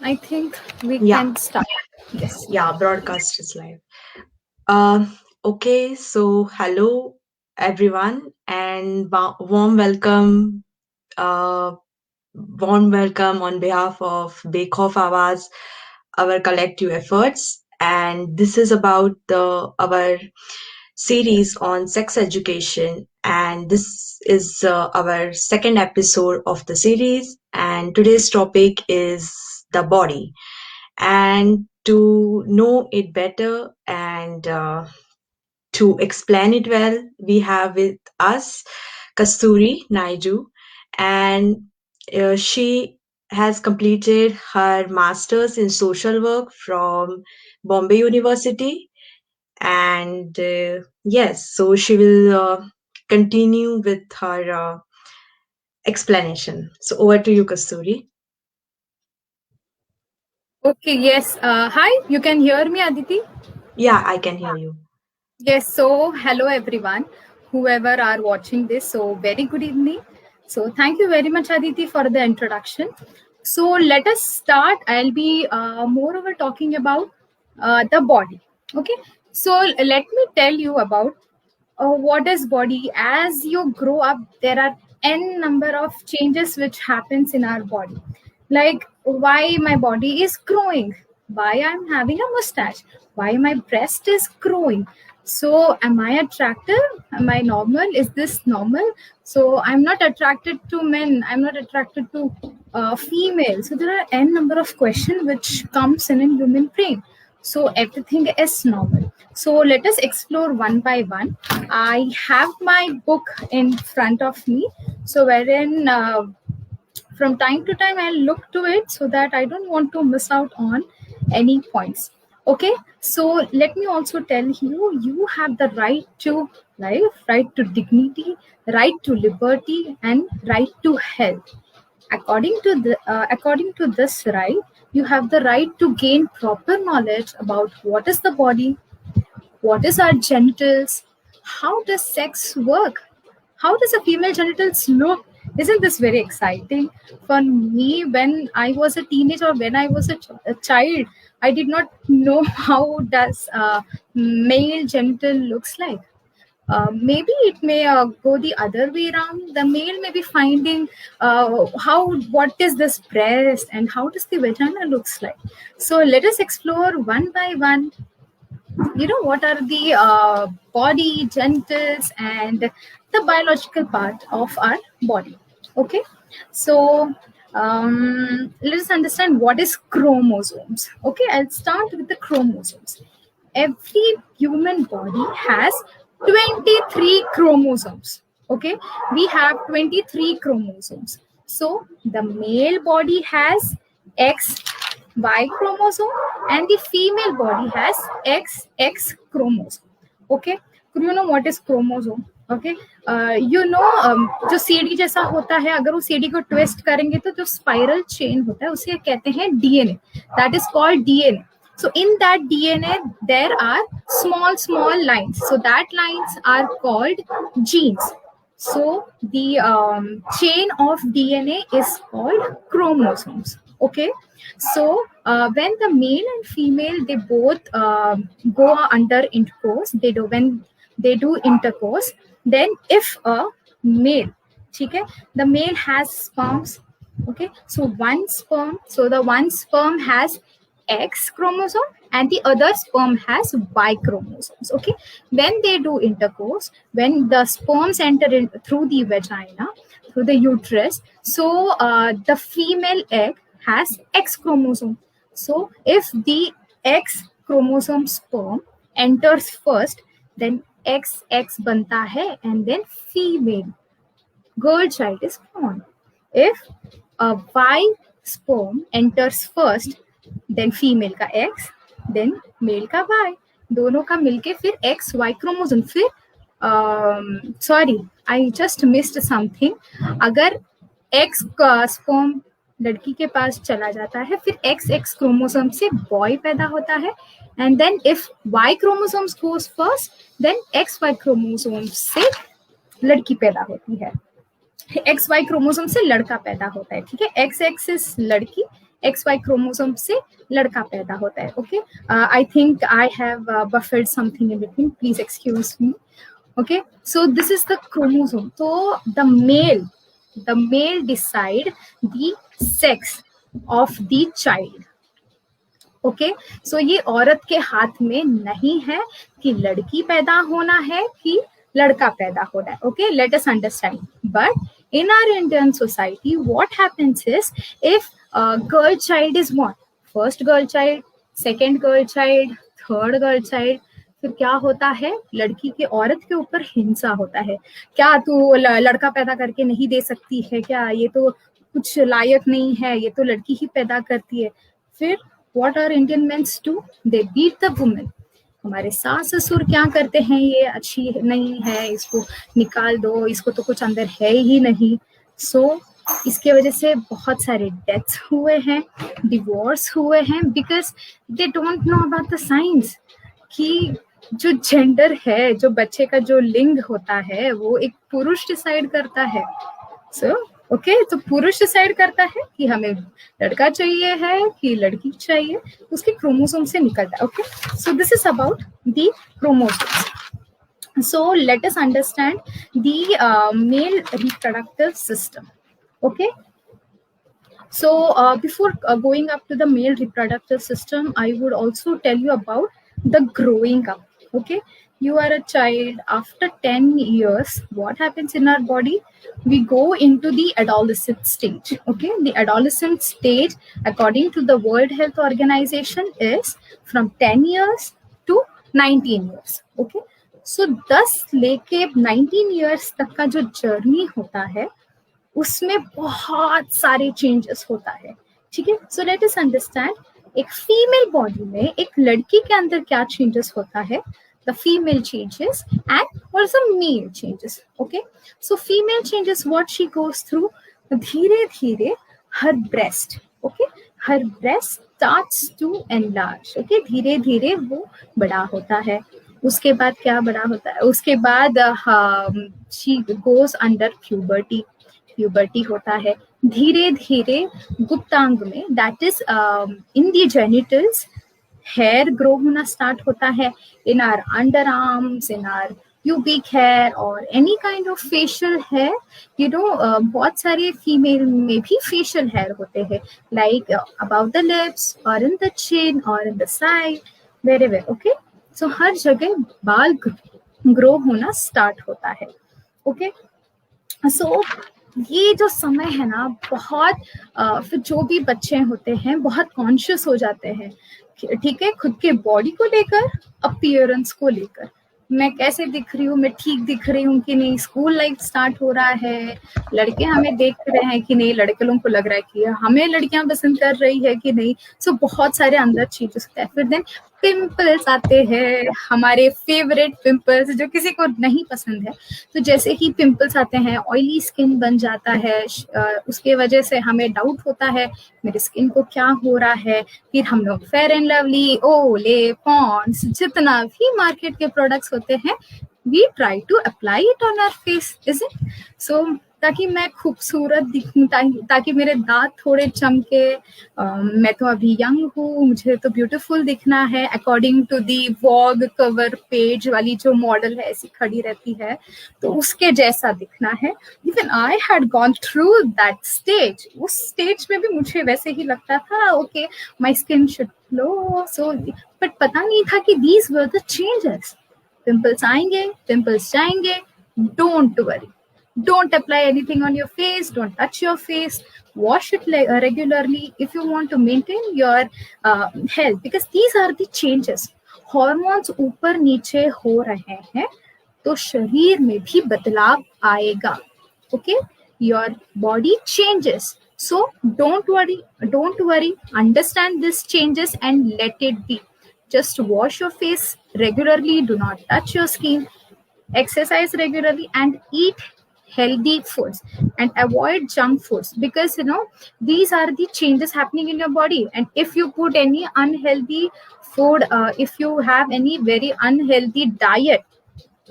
I think we Yeah, can start. Yes. yeah, broadcast is live. Okay, so hello everyone and uh, warm welcome on behalf of Bekhauf Awaz, our collective efforts. And this is about our series on sex education. And this is our second episode of the series. And today's topic is the body. And to know it better and to explain it well, we have with us Kasturi Naidu, and she has completed her master's in social work from Bombay University. And yes, so she will continue with her explanation. So over to you, Kasturi. Okay. Yes. Hi. You can hear me, Aditi? Yeah, I can hear you. Yes. So, hello everyone, whoever are watching this. So, very good evening. So, thank you very much, Aditi, for the introduction. So, let us start. I'll be moreover talking about the body. Okay. So, let me tell you about what is body. As you grow up, there are n number of changes which happens in our body, like why my body is growing, why I'm having a mustache, why my breast is growing. So am I attractive, am I normal, is this normal? So I'm not attracted to men, I'm not attracted to female. So there are n number of questions which comes in human brain. So everything is normal. So let us explore one by one. I have my book in front of me, so wherein from time to time I'll look to it so that I don't want to miss out on any points. Okay, so let me also tell you, you have the right to life, right to dignity, right to liberty, and right to health. According to this right, you have the right to gain proper knowledge about what is the body, what is our genitals, how does sex work, how does a female genitals look. Isn't this very exciting? For me, when I was a teenager or when I was a child, I did not know how does male genital looks like. Maybe it may go the other way around. The male may be finding how, what is this breast and how does the vagina looks like. So let us explore one by one, what are the body, genitals, and the biological part of our body. Okay, so let us understand what is chromosomes. Okay, I'll start with the chromosomes. Every human body has 23 chromosomes. Okay, we have 23 chromosomes. So the male body has XY chromosome and the female body has XX chromosome. Okay, you know what is chromosome? Okay, जो सीढ़ी जैसा होता है, अगर उस सीढ़ी को twist करेंगे तो जो स्पाइरल चेन होता है उसे कहते हैं DNA. That is called DNA. So in that DNA there are small lines, so that lines are called genes. So the chain of DNA is called chromosomes. Okay, so when the male and female, they both go under intercourse, they do when they do intercourse, then if a male, okay, the male has sperms. Okay, so the one sperm has X chromosome and the other sperm has Y chromosomes. Okay, when they do intercourse, when the sperms enter in through the vagina, through the uterus, so the female egg has X chromosome. So if the X chromosome sperm enters first, then XX banta hai and then female girl child is born. If a Y sperm enters first, then female का X, then male का Y, दोनों का मिलके फिर XY chromosome. फिर sorry, I just missed something. अगर X का sperm लड़की के पास चला जाता है, फिर XX क्रोमोसोम से बॉय पैदा होता है, and then if Y chromosomes goes first, then XY chromosome से लड़की पैदा होती है, XY क्रोमोसोम से लड़का पैदा होता है. ठीक है, XX इज लड़की, XY क्रोमोसोम से लड़का पैदा होता है. Okay, I think I have buffered something in between, please excuse me. Okay, so this is the chromosome. So the male decide the sex of the child. Okay, so ये औरत के हाथ में नहीं है कि लड़की पैदा होना है कि लड़का पैदा होना है. Okay, late us understand. But in our Indian society, what happens is, if a girl child is born, first girl child, second girl child, third girl child, फिर क्या होता है, लड़की के, औरत के ऊपर हिंसा होता है. क्या तू लड़का पैदा करके नहीं दे सकती है क्या, ये तो कुछ लायक नहीं है, ये तो लड़की ही पैदा करती है. फिर what our Indian men do, they beat the woman. हमारे सास ससुर क्या करते हैं, ये अच्छी नहीं है, इसको निकाल दो, इसको तो कुछ अंदर है ही नहीं. सो इसके वजह से बहुत सारे डेथ्स हुए हैं, डिवोर्स हुए हैं, because they don't know about the science कि जो जेंडर है, जो बच्चे का जो लिंग होता है, वो एक पुरुष डिसाइड करता है. सो ओके, तो पुरुष डिसाइड करता है कि हमें लड़का चाहिए है कि लड़की चाहिए, उसके क्रोमोसोम से निकलता है. Okay, so this is about the chromosomes. So let us understand the male reproductive system. Okay, so before going up to the male reproductive system, I would also tell you about the growing up. Okay, you are a child. After 10 years, what happens in our body? We go into the adolescent stage. Okay, the adolescent stage, according to the World Health Organization, is from 10 years to 19 years. Okay, सो 10 लेके 19 years तक का जो journey होता है, उसमें बहुत सारे changes होता है. ठीक है, सो लेट अस अंडरस्टैंड एक फीमेल बॉडी में, एक लड़की के अंदर क्या चेंजेस होता है. The female changes and what the male changes. Okay, so female changes, what she goes through, धीरे धीरे her breast, okay, her breast starts to enlarge. Okay, धीरे धीरे वो बड़ा होता है. उसके बाद क्या बड़ा होता है, उसके बाद she goes under puberty. Puberty होता है. धीरे धीरे गुप्तांग में, that is in the genitals, hair grow होना स्टार्ट होता है. In our underarms, in our pubic hair or any kind of facial hair, you know, बहुत सारे फीमेल में भी facial hair होते हैं, like above the lips or in the chin or in the side, wherever. Okay, सो हर जगह बाल grow होना start होता है. ओके, सो ये जो समय है ना, बहुत फिर जो भी बच्चे होते हैं बहुत कॉन्शियस हो जाते हैं. ठीक है, खुद के बॉडी को लेकर, अपीयरेंस को लेकर, मैं कैसे दिख रही हूँ, मैं ठीक दिख रही हूँ कि नहीं, स्कूल लाइफ स्टार्ट हो रहा है, लड़के हमें देख रहे हैं कि नहीं, लड़के लोगों को लग रहा है कि हमें लड़कियां पसंद कर रही है कि नहीं. सो बहुत सारे अंदर चेंजेस होते हैं. फिर देन पिंपल्स आते हैं, हमारे फेवरेट पिंपल्स, जो किसी को नहीं पसंद है. तो जैसे ही पिंपल्स आते हैं, ऑयली स्किन बन जाता है, उसके वजह से हमें डाउट होता है मेरे स्किन को क्या हो रहा है. फिर हम लोग Fair and Lovely, Olay, Pond's, जितना भी मार्केट के प्रोडक्ट्स होते हैं, we try to apply it on our face, is it. So ताकि मैं खूबसूरत दिखूं, ताकि मेरे दांत थोड़े चमके. मैं तो अभी यंग हूँ, मुझे तो ब्यूटीफुल दिखना है, according to the Vogue cover page वाली जो मॉडल है, ऐसी खड़ी रहती है, तो उसके जैसा दिखना है. Even I had gone through that stage. उस स्टेज में भी मुझे वैसे ही लगता था, okay, my skin should glow. So but पता नहीं था कि these were the changes. Pimples आएंगे, पिंपल्स जाएंगे, don't worry. Don't apply anything on your face. Don't touch your face. Wash it regularly if you want to maintain your health, because these are the changes. Hormones ऊपर नीचे हो रहे हैं, तो शरीर में भी बदलाव आएगा. Okay, your body changes. So don't worry. Understand these changes and let it be. Just wash your face regularly. Do not touch your skin. Exercise regularly and eat healthy foods and avoid junk foods, because you know these are the changes happening in your body. And if you put any unhealthy food, if you have any very unhealthy diet,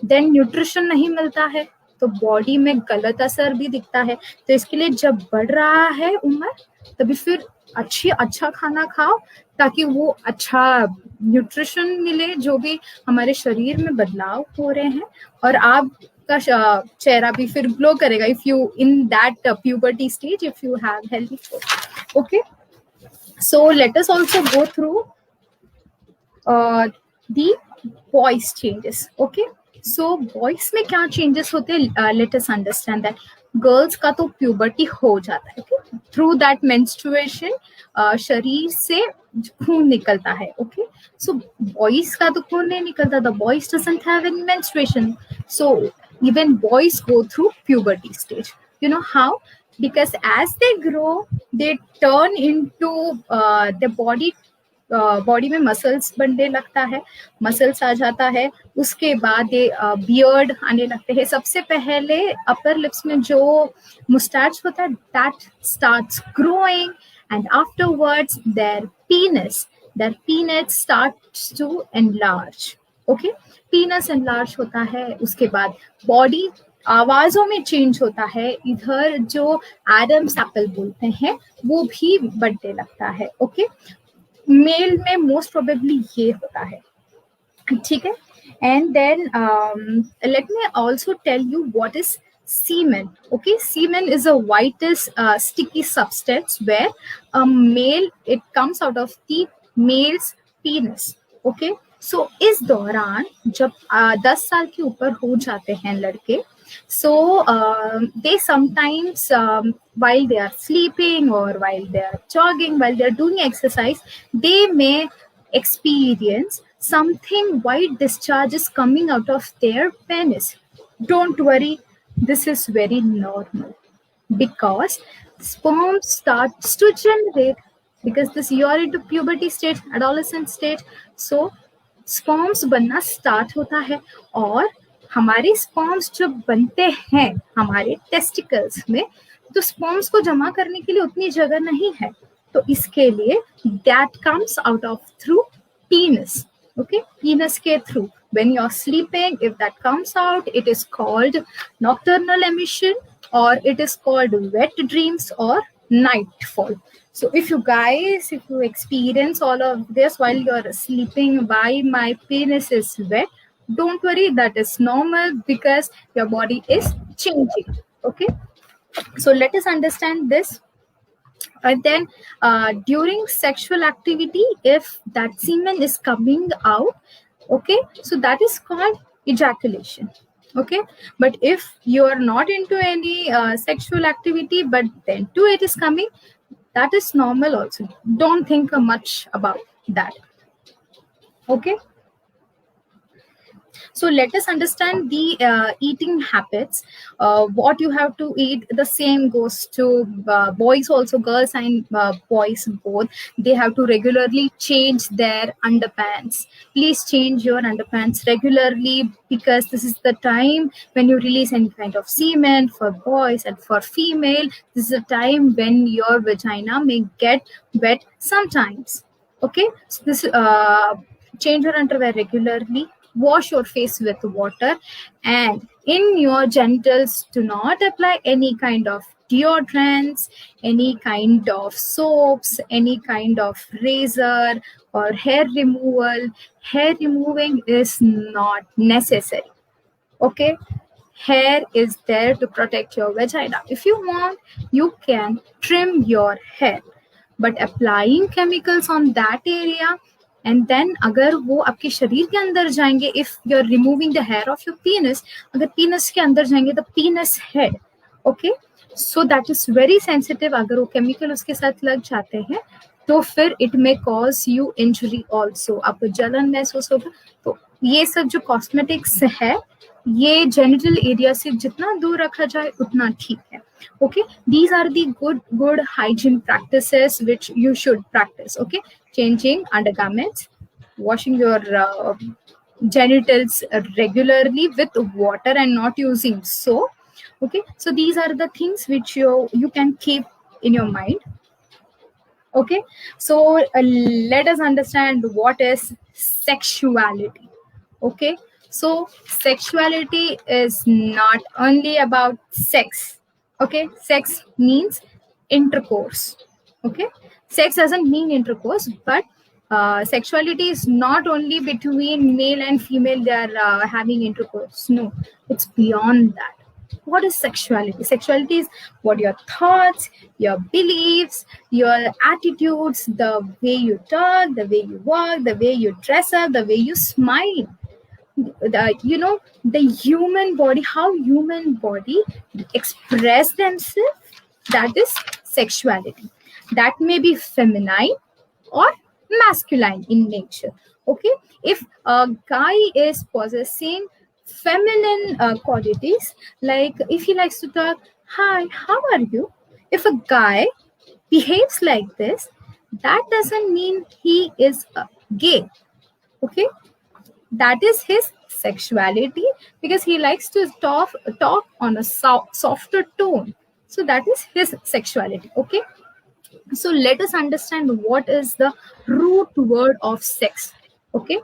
then nutrition नहीं मिलता है, तो body में गलत असर भी दिखता है. तो इसके लिए जब बढ़ रहा है उम्र, तभी फिर अच्छा खाना खाओ ताकि वो अच्छा न्यूट्रिशन मिले, जो भी हमारे शरीर में बदलाव हो रहे हैं, और आपका चेहरा भी फिर ग्लो करेगा if you in that puberty stage, if you have healthy food. Okay, so let us also go through the voice changes. Okay, so voice में क्या changes होते हैं, let us understand that girls का तो puberty हो जाता है. Okay, through that menstruation शरीर से खून निकलता है. Okay, so boys का तो खून नहीं निकलता, the boys doesn't have any menstruation, so even boys go through puberty stage. You know how? Because as they grow they turn into their body में मसल्स बनने लगता है, मसल्स आ जाता है, उसके बाद बियर्ड आने लगते हैं. सबसे पहले अपर लिप्स में जो मुस्टैच होता है that starts growing, and afterwards their penis starts to enlarge. Okay, penis enlarge होता है. उसके बाद बॉडी आवाजों में चेंज होता है, इधर जो एडम्स एप्पल बोलते हैं वो भी बढ़ने लगता है. ओके, मेल में मोस्ट प्रोबेबली ये होता है. ठीक है, and then let me also tell you what is semen. Okay, semen is a whitish sticky substance where a male, it comes out of the male's penis. Okay, so इस दौरान जब 10 साल के ऊपर हो जाते हैं लड़के, so they sometimes while they are sleeping or while they are jogging, while they are doing exercise, they may experience something white discharges coming out of their penis. Don't worry, this is very normal because sperm starts to generate, because this you are into puberty stage, adolescent stage, so sperms बनना start होता है. और हमारे sperms जब बनते हैं हमारे testicles में, तो sperms को जमा करने के लिए उतनी जगह नहीं है, तो इसके लिए that comes out of through penis. Okay, penis के through when you're sleeping, if that comes out, it is called nocturnal emission, or it is called wet dreams or nightfall. So if you experience all of this while you're sleeping, why my penis is wet, don't worry, that is normal because your body is changing. Okay, so let us understand this. And then during sexual activity, if that semen is coming out, okay, so that is called ejaculation. Okay, but if you are not into any sexual activity but then too it is coming, that is normal also, don't think much about that. Okay, so let us understand the eating habits. What you have to eat, the same goes to boys also, girls and boys both. They have to regularly change their underpants. Please change your underpants regularly, because this is the time when you release any kind of semen for boys, and for female this is a time when your vagina may get wet sometimes. Okay, so this change your underwear regularly, wash your face with water, and in your genitals do not apply any kind of deodorants, any kind of soaps, any kind of razor or hair removal. Hair removing is not necessary. Okay, hair is there to protect your vagina. If you want, you can trim your hair, but applying chemicals on that area and then अगर वो आपके शरीर के अंदर जाएंगे, if you're removing the hair of your penis, अगर penis के अंदर जाएंगे, the penis head, okay, so that is very sensitive. अगर वो chemical उसके साथ लग जाते हैं तो फिर it may cause you injury also, आपको जलन महसूस होगा. तो ये सब जो cosmetics है, ये genital area से जितना दूर रखा जाए उतना ठीक है. Okay, these are the good hygiene practices which you should practice. Okay, changing undergarments, washing your genitals regularly with water and not using soap. Okay, so these are the things which you can keep in your mind. Okay, so let us understand what is sexuality. Okay, so sexuality is not only about sex. Okay, sex means intercourse. Okay, Sex doesn't mean intercourse, but sexuality is not only between male and female, they are having intercourse. No, it's beyond that. What is sexuality? Sexuality is what your thoughts, your beliefs, your attitudes, the way you talk, the way you walk, the way you dress up, the way you smile, the human body, how human body express themselves, that is sexuality. That may be feminine or masculine in nature. Okay, if a guy is possessing feminine qualities, like if he likes to talk, hi, how are you, if a guy behaves like this, that doesn't mean he is gay. Okay, that is his sexuality, because he likes to talk on a softer tone. So that is his sexuality. Okay, so let us understand what is the root word of sex. Okay,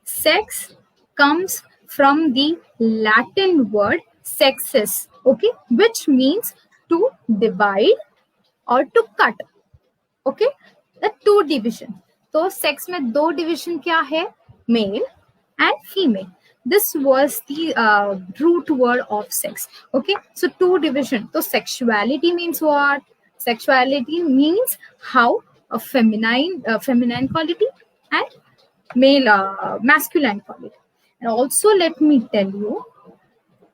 sex comes from the Latin word sexus, okay, which means to divide or to cut. Okay, the two division. तो sex में दो division क्या है, male and female. This was the root word of sex. Okay, so two division. So sexuality means what? Sexuality means how a feminine quality and male masculine quality. And also let me tell you,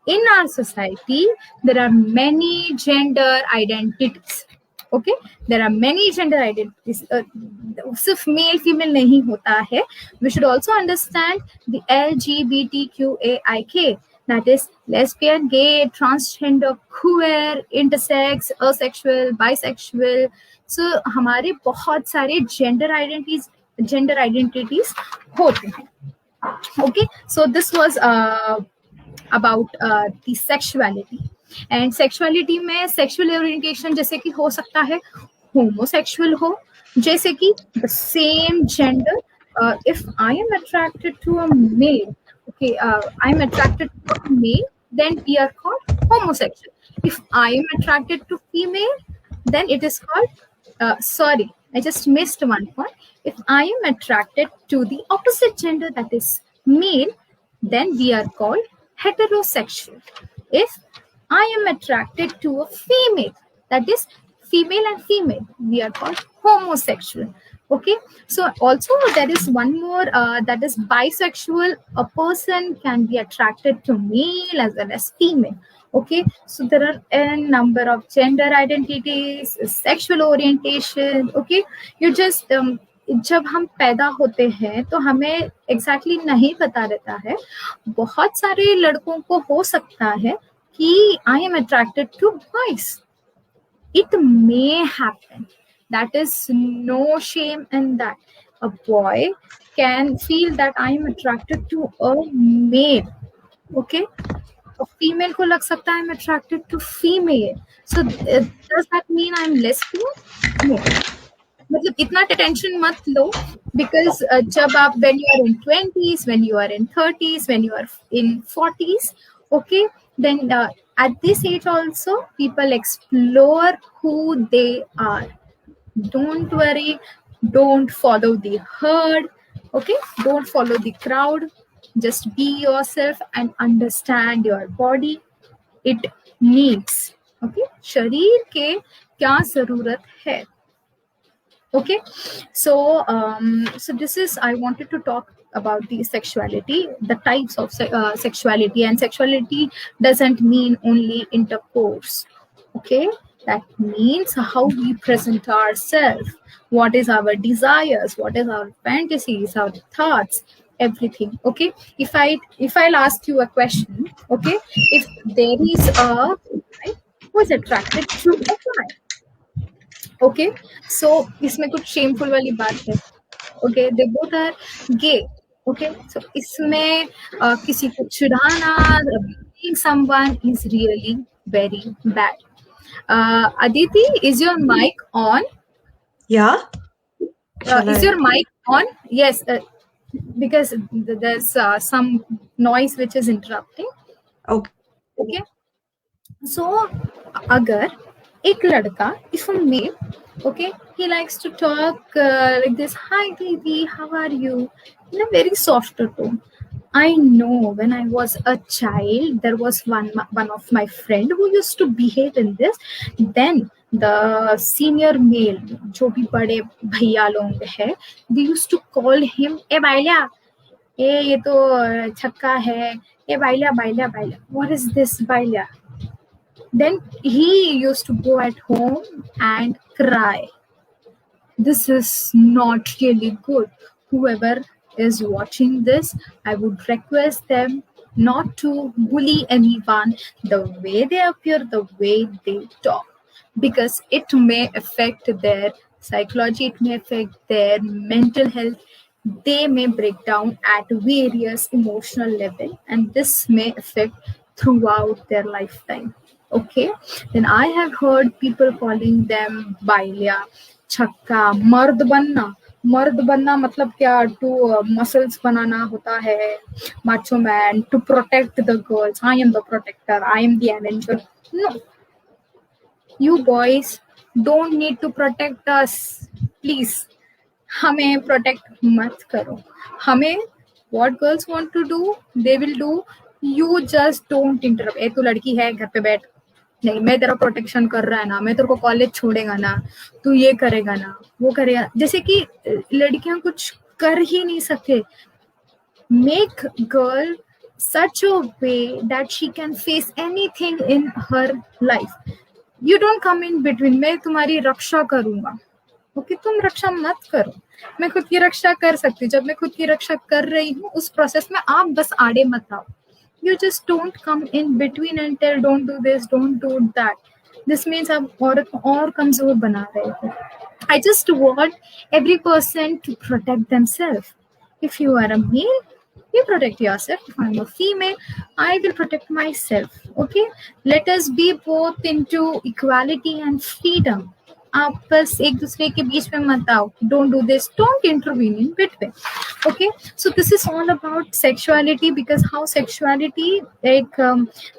in our society there are many gender identities. Okay, there are many gender identities. सिर्फ male female नहीं होता है. We should also understand the LGBTQAIK, that is lesbian, gay, transgender, queer, intersex, asexual, bisexual. So हमारे बहुत सारे gender identities होते हैं. Okay, so this was about the sexuality. And sexuality में सेक्सुअल ओरिएंटेशन जैसे कि हो सकता है होमोसेक्सुअल हो, जैसे कि the same gender, if I am attracted to a male, okay, I am attracted to a male, then we are called homosexual. If I am attracted to female, then it is called sorry, I just missed one point. If I am attracted to the opposite gender, that is male, then we are called heterosexual. If I am attracted to a female, that is female and female, we are called homosexual. Okay, so also there is one more, that is bisexual. A person can be attracted to male as well as female. Okay, so there are a number of gender identities, sexual orientation. Okay, you just जब हम पैदा होते हैं तो हमें exactly नहीं पता रहता है. बहुत सारे लड़कों को हो सकता है कि I am attracted to boys. It may happen. That is no shame in that. A boy can feel that I am attracted to a male. Okay, a female को लग सकता है I am attracted to female. So does that mean I am lesbian? No. मतलब इतना tension मत लो, because जब आप when you are in 20s, when you are in 30s, when you are in 40s, okay, then at this age also people explore who they are. Don't worry, don't follow the herd. Okay, don't follow the crowd. Just be yourself and understand your body. It needs. Okay, शरीर के क्या जरूरत है. Okay, so so this is, I wanted to talk about the sexuality, the types of sexuality. And sexuality doesn't mean only intercourse. Okay, that means how we present ourselves, what is our desires, what is our fantasies, our thoughts, everything. Okay, if I'll ask you a question, okay, if there is a guy who is attracted to a guy, okay, so इसमें कुछ shameful वाली बात है. Okay, they both are gay. Okay, so इसमें किसी को चिढ़ाना, being someone is really very bad. Aditi, is your mic on? Yeah. Is your mic on? Yes, because there's some noise which is interrupting. Okay. Okay, so अगर एक लड़का, if a male, okay, he likes to talk like this, hi baby, how are you, in a very soft tone. I know when I was a child, there was one of my friend who used to behave in this. Then the senior male, जो भी बड़े भैया लोग हैं, they used to call him ए बाइल्या, ए ये तो छक्का है, ए बाइल्या बाइल्या बाइल्या, what is this बाइल्या. Then he used to go at home and cry. This is not really good. Whoever is watching this, I would request them not to bully anyone the way they appear, the way they talk, because it may affect their psychology, it may affect their mental health. They may break down at various emotional level, and this may affect throughout their lifetime. Okay, then I have heard people calling them bailya, छक्का, मर्द बनना मतलब क्या, to muscles बनाना होता है, macho man, to protect the girls, I am the protector, I am the avenger. No, you boys don't need to protect us, please. हमें protect मत करो. हमें what girls want to do, they will do. You just don't interrupt. ए तू लड़की है, घर पे बैठ. नहीं, मैं तेरा प्रोटेक्शन कर रहा है ना, मैं तेरे को कॉलेज छोड़ेगा ना, तू ये करेगा ना, वो करेगा. जैसे कि लड़कियां कुछ कर ही नहीं सकते. Make girl such a way that she can face anything in her life. You don't come in between. मैं तुम्हारी रक्षा करूंगा, ओके, तुम रक्षा मत करो. मैं खुद की रक्षा कर सकती हूँ. जब मैं खुद की रक्षा कर रही हूँ, उस प्रोसेस में आप बस आड़े मत आओ. You just don't come in between and tell don't do this, don't do that. This means आप औरत को और कमजोर बना रहे हो. I just want every person to protect themselves. If you are a male, you protect yourself. If I'm a female, I will protect myself. Okay, let us be both into equality and freedom. आप बस एक दूसरे के बीच में मत आओ. Don't do this, don't intervene in between. Okay, so this is all about sexuality, because how sexuality like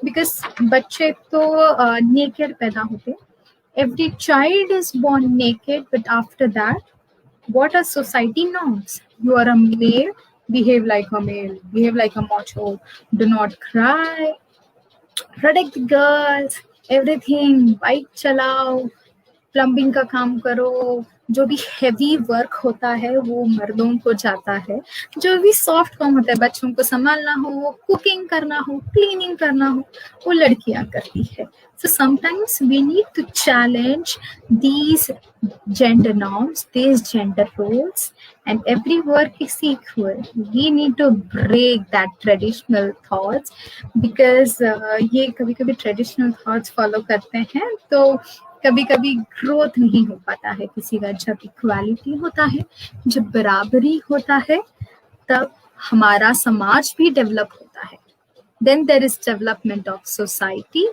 because बच्चे तो naked पैदा होते. Every child is born naked, but after that, what are society norms? You are a male, behave like a male, behave like a macho, do not cry, protect the girls, everything, bike चलाओ, plumbing का काम करो. जो भी heavy work होता है वो मर्दों को जाता है. जो भी सॉफ्ट काम होता है, बच्चों को संभालना हो, कुकिंग करना हो, क्लीनिंग करना हो, वो लड़कियां करती है. So sometimes we need to challenge these gender norms, these gender roles, and every work is equal. We need to break that traditional thoughts, because ये कभी-कभी traditional thoughts follow करते हैं, तो कभी-कभी ग्रोथ नहीं हो पाता है किसी का. जब इक्वालिटी होता है, जब बराबरी होता है, तब हमारा समाज भी डेवलप होता है. Then there is development of society.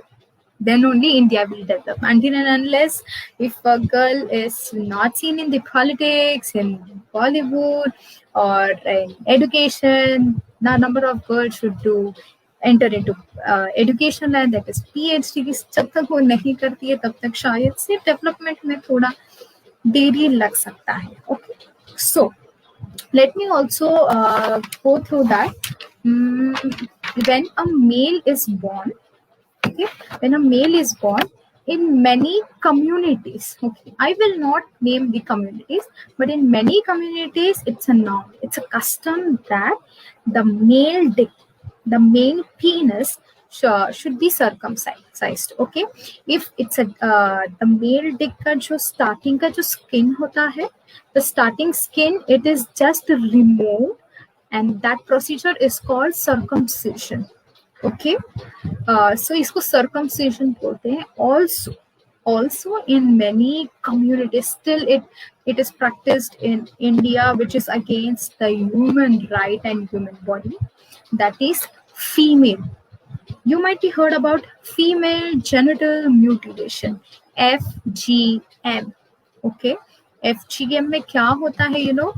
Then only India will develop. Until and unless if a girl is not seen in the politics, in Bollywood, or in education, the number of girls should do enter into education line, that is PhD. जब तक वो नहीं करती है, तब तक शायद से डेवलपमेंट में थोड़ा देरी लग सकता है. Okay, so let me also go through that. When a male is born, okay, when a male is born in many communities, okay, I will not name the communities, but in many communities it's a norm, it's a custom that the male penis should be circumcised. Okay, if it's a the male dick का जो starting का जो skin होता है, the starting skin, it is just removed, and that procedure is called circumcision. Okay, so इसको circumcision बोलते हैं. Also in many communities still it is practiced in India, which is against the human right and human body, that is female. You might be heard about female genital mutilation, FGM. Okay, FGM में क्या होता है, you know,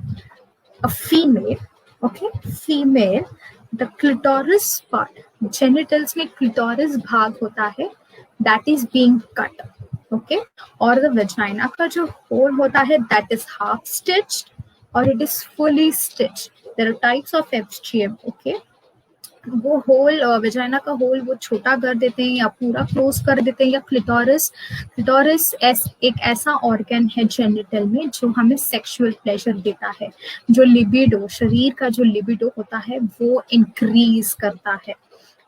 a female, okay, female, the clitoris part, genitals में clitoris भाग होता है, that is being cut. okay? और the vagina का जो hole होता है that is half stitched or it is fully stitched. There are types of FGM, okay? वो होल वेजाइना का होल वो छोटा कर देते हैं या पूरा क्लोज कर देते हैं, या क्लिटोरिस क्लिटोरिस एक ऐसा ऑर्गन है जेनिटल में जो हमें सेक्सुअल प्लेजर देता है, जो लिबिडो, शरीर का जो लिबिडो होता है वो इंक्रीज करता है,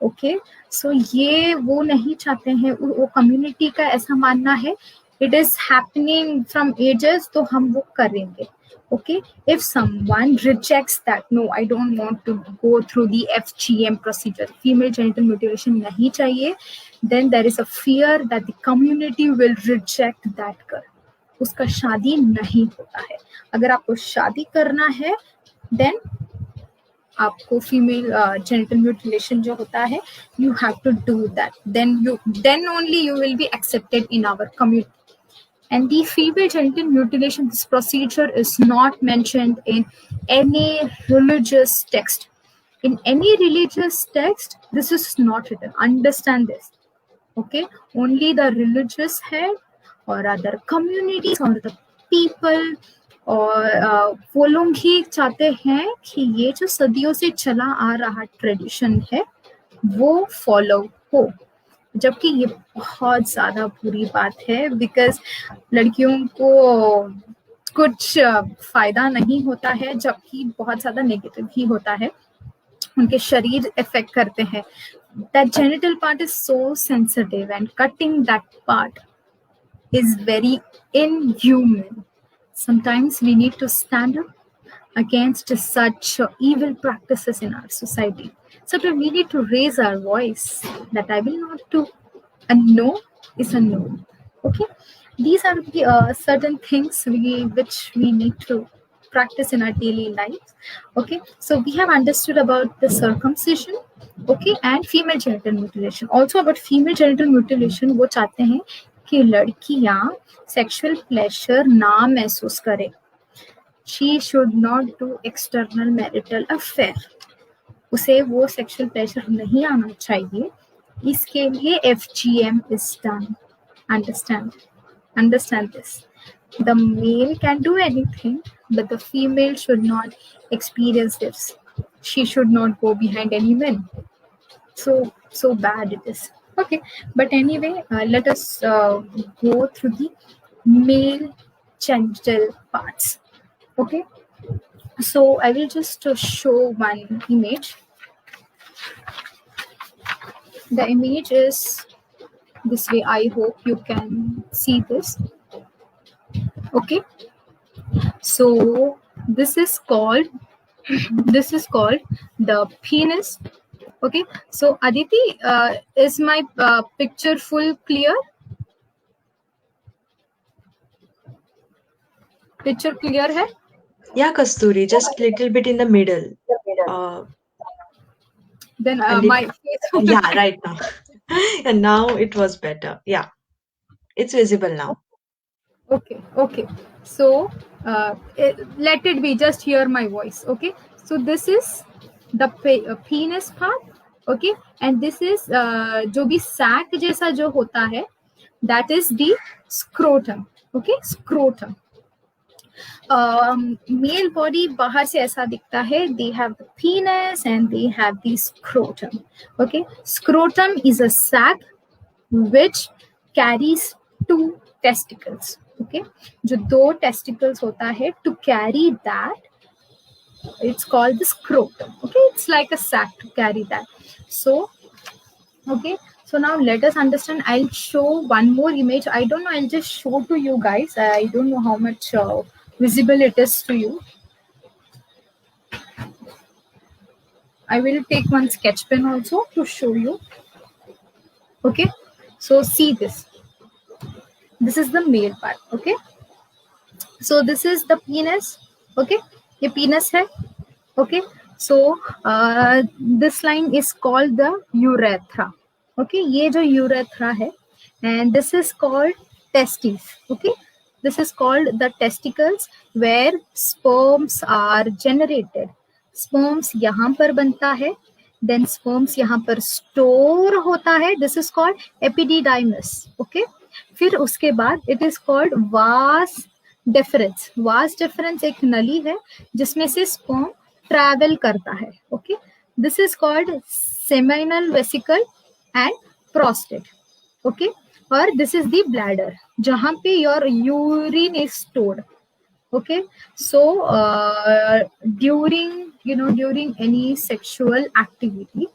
ओके? सो ये वो नहीं चाहते हैं, वो कम्युनिटी का ऐसा मानना है it is happening from ages तो हम वो करेंगे, okay? If someone rejects that, no, I don't want to go through the FGM procedure, female genital mutilation nahi chahiye, then there is a fear that the community will reject that girl, uska shaadi nahi hota hai. Agar aapko shaadi karna hai then आपको female genital mutilation जो होता है you have to do that, then only you will be accepted in our community. And the female genital mutilation, this procedure is not mentioned in any religious text. In any religious text, this is not written. Understand this, okay? Only the religious head or other communities or the people और वो लोग ही चाहते हैं कि ये जो सदियों से चला आ रहा ट्रेडिशन है वो फॉलो हो, जबकि ये बहुत ज़्यादा बुरी बात है बिकॉज लड़कियों को कुछ फ़ायदा नहीं होता है, जबकि बहुत ज़्यादा नेगेटिव ही होता है, उनके शरीर इफेक्ट करते हैं. That genital part is so sensitive and cutting that part is very inhuman. Sometimes we need to stand up against such evil practices in our society. Sometimes we need to raise our voice that I will not do. A no is a no. Okay? These are the certain things which we need to practice in our daily lives. Okay? So we have understood about the circumcision. Okay? And female genital mutilation. Also about female genital mutilation, वो चाहते हैं कि लड़कियां sexual pleasure ना महसूस करें. She should not do external marital affair, उसे वो सेक्सुअल प्लेजर नहीं आना चाहिए, इसके लिए FGM is done. Understand this. The male can do anything, but the female should not experience this. She should not go behind any men. So bad it is. Okay, but anyway, let us go through the male genital parts. Okay, so I will just show one image. The image is this way. I hope you can see this. Okay, so this is called the penis. Okay, so Aditi, is my picture full clear? Picture clear hai? Yeah, Kasturi, just little bit in the middle. Then my face. Yeah, right now. And now it was better. Yeah, it's visible now. Okay. So let it be. Just hear my voice. Okay. So this is the penis part. Okay, and this is जो भी sac जैसा जो होता है, that is the scrotum. Okay, scrotum. Male body बाहर से ऐसा दिखता है. They have the penis and they have the scrotum. Okay, scrotum is a sac which carries 2 testicles. Okay, जो 2 testicles होता है, to carry that it's called the scrotum. Okay, it's like a sac to carry that. So okay, so now let us understand. I'll show one more image. I don't know, I'll just show to you guys. I don't know how much visible it is to you. I will take one sketch pen also to show you. Okay, so see this. This is the male part. Okay, so this is the penis. Okay, ये penis है. Okay, so this line is called the urethra. Okay, ये जो urethra है, and this is called testes. Okay, this is called the testicles where sperms are generated. Sperms यहाँ पर बनता है, then sperms यहाँ पर store होता है. This is called epididymis. Okay, फिर उसके बाद it is called vas deferens. Vas deferens एक नली है जिसमें से स्पर्म ट्रैवल करता है. Okay, this is called seminal vesicle and prostate. Okay, और दिस इज द ब्लैडर जहां पे your urine is stored. Okay, so during any sexual activity,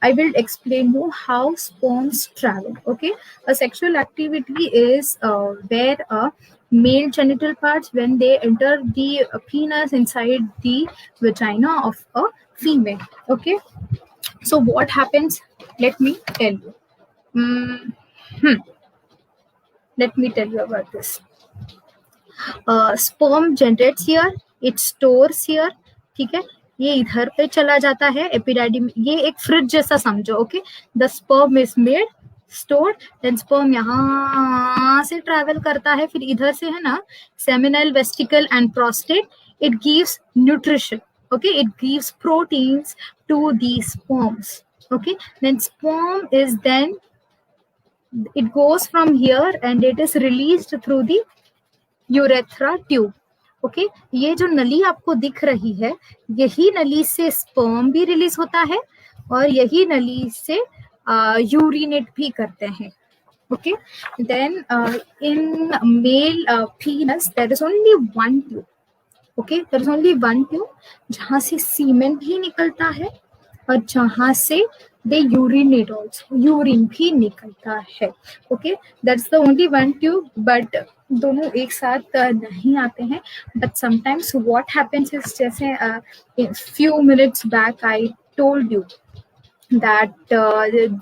I will explain you how sperms travel. Okay, a sexual activity is where male genital parts, when they enter the penis inside the vagina of a female. Okay, so what happens, let me tell you. Mm, hmm, let me tell you about this. Sperm generates here, it stores here. ठीक है, ये इधर पे चला जाता है एपिडाइडिम. ये एक फ्रिज जैसा समझो. Okay, the sperm is made, stored, then sperm यहाँ से ट्रैवल करता है, फिर इधर से है ना seminal vesicle and prostate. It gives nutrition. Okay, it gives proteins to the sperms. Okay, then sperm is then it goes from here and it is released through the urethra tube. Okay, ये जो नली आपको दिख रही है, यही नली से स्पर्म भी रिलीज होता है और यही नली से यूरिनेट भी करते हैं. Okay, then in male penis there is only one tube. Okay, there is only one tube जहां से सीमेन भी निकलता है और जहां से दे यूरिनेट ऑल्सो, यूरिन भी निकलता है. Okay, that's the only one tube, but दोनों एक साथ नहीं आते हैं. But sometimes what happens is, जैसे few minutes back I told you that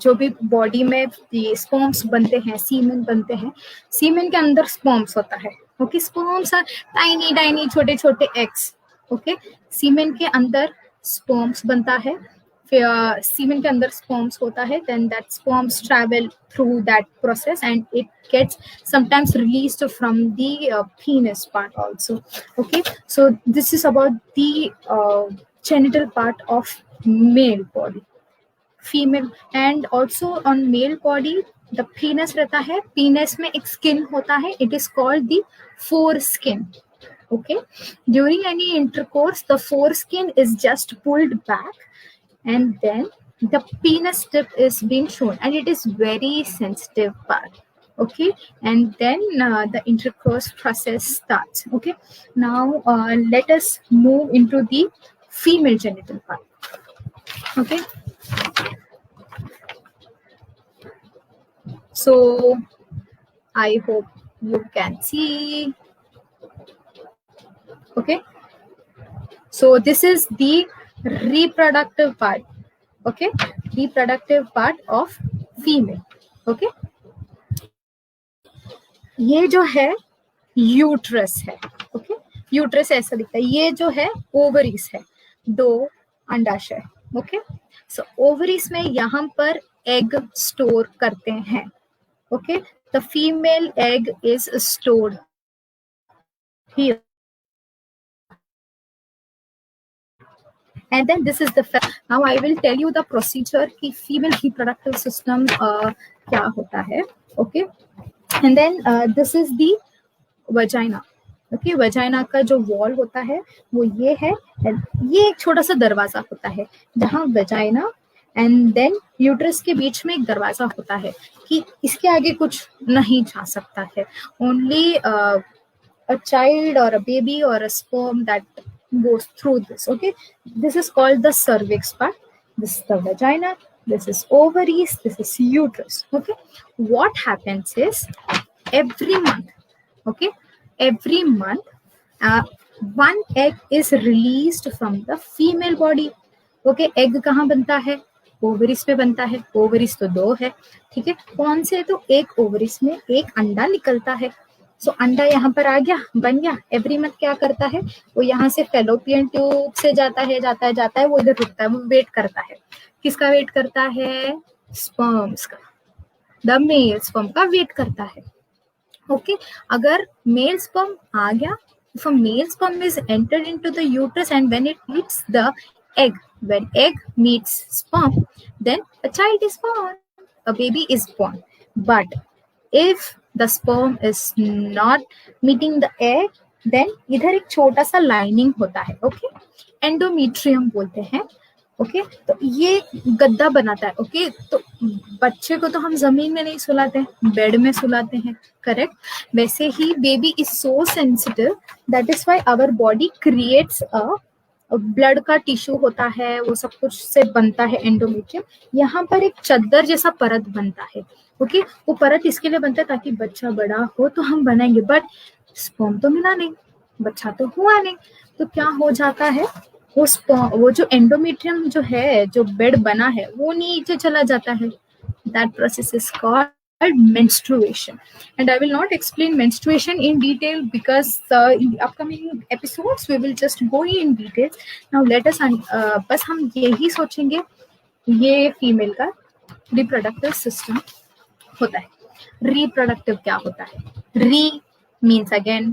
जो भी बॉडी में स्पर्म्स बनते हैं, सीमेन बनते हैं, सीमेन के अंदर स्पर्म्स होता है. Okay, sperms are tiny tiny छोटे छोटे एग्स. ओके, सीमेन के अंदर स्पर्म्स बनता है, फिर सीमेन के अंदर स्पर्म्स होता है, then that sperms travel through that process and it gets sometimes released from the penis part also. Okay, so this is about the genital part of male body. Female, and also on male body the penis रहता है, penis में एक skin होता है, it is called the foreskin. Okay, during any intercourse the foreskin is just pulled back and then the penis tip is being shown and it is very sensitive part. Okay, and then the intercourse process starts. Okay, now let us move into the female genital part. Okay, so I hope you can see. Okay, so this is the reproductive part. Okay, reproductive part of female. Okay, ये जो है uterus है. Okay, uterus ऐसा दिखता है. ये जो है ओवरीज है, दो अंडाशय. ओके, सो ओवरीज में यहाँ पर एग स्टोर करते हैं. Okay, the female egg is stored here. And then this is the now I will tell you the procedure कि female reproductive system क्या होता है. Okay, and then this is the vagina. Okay, vagina का जो wall होता है वो ये है, ये एक छोटा सा दरवाजा होता है जहाँ vagina and then uterus के बीच में एक दरवाजा होता है कि इसके आगे कुछ नहीं जा सकता है. Only a child or a baby or a sperm that goes through this. Okay, this is called the cervix part. This is the vagina, this is ovaries, this is uterus. Okay, what happens is every month, okay, every month one egg is released from the female body. Okay, egg कहाँ बनता है? Ovaries पे बनता है. Ovaries तो दो है. ठीक है, कौन से? तो एक ओवरीज में एक अंडा निकलता है. सो अंडा यहाँ पर आ गया, बन गया. एवरी मंथ क्या करता है, वो यहाँ से फेलोपियन ट्यूब से जाता है, वो इधर रुकता है, वो वेट करता है. किसका वेट करता है? स्पर्म्स का. द मेल स्पर्म का वेट करता है. ओके, अगर मेल स्पर्म आ गया, if a male sperm is entered into the uterus and when it meets the egg, when egg meets sperm, then a child is born, a baby is born. But if the sperm is not meeting the egg, then इधर एक छोटा सा lining होता है, okay, endometrium बोलते हैं, okay, तो ये गद्दा बनाता है, ओके। तो बच्चे को तो हम जमीन में नहीं सुलाते हैं, बेड में सुलाते हैं, करेक्ट। वैसे ही baby is so sensitive, that is why our body creates a blood का टिश्यू होता है, वो सब कुछ से बनता है एंडोमेट्रियम। यहाँ पर एक चद्दर जैसा परत बनता है, ओके। वो परत इसके लिए बनता है ताकि बच्चा बड़ा हो तो हम बनाएंगे, बट स्पर्म तो मिला नहीं, बच्चा तो हुआ नहीं, तो क्या हो जाता है, वो जो एंडोमेट्रियम जो है, जो बेड बना है, वो नीचे चला जाता है। That process is called menstruation, and I will not explain menstruation in detail because in the upcoming episodes we will just go in details. Now let us बस हम यही सोचेंगे, ये फीमेल का रिप्रोडक्टिव सिस्टम होता है। रिप्रोडक्टिव क्या होता है? री मीन्स अगेन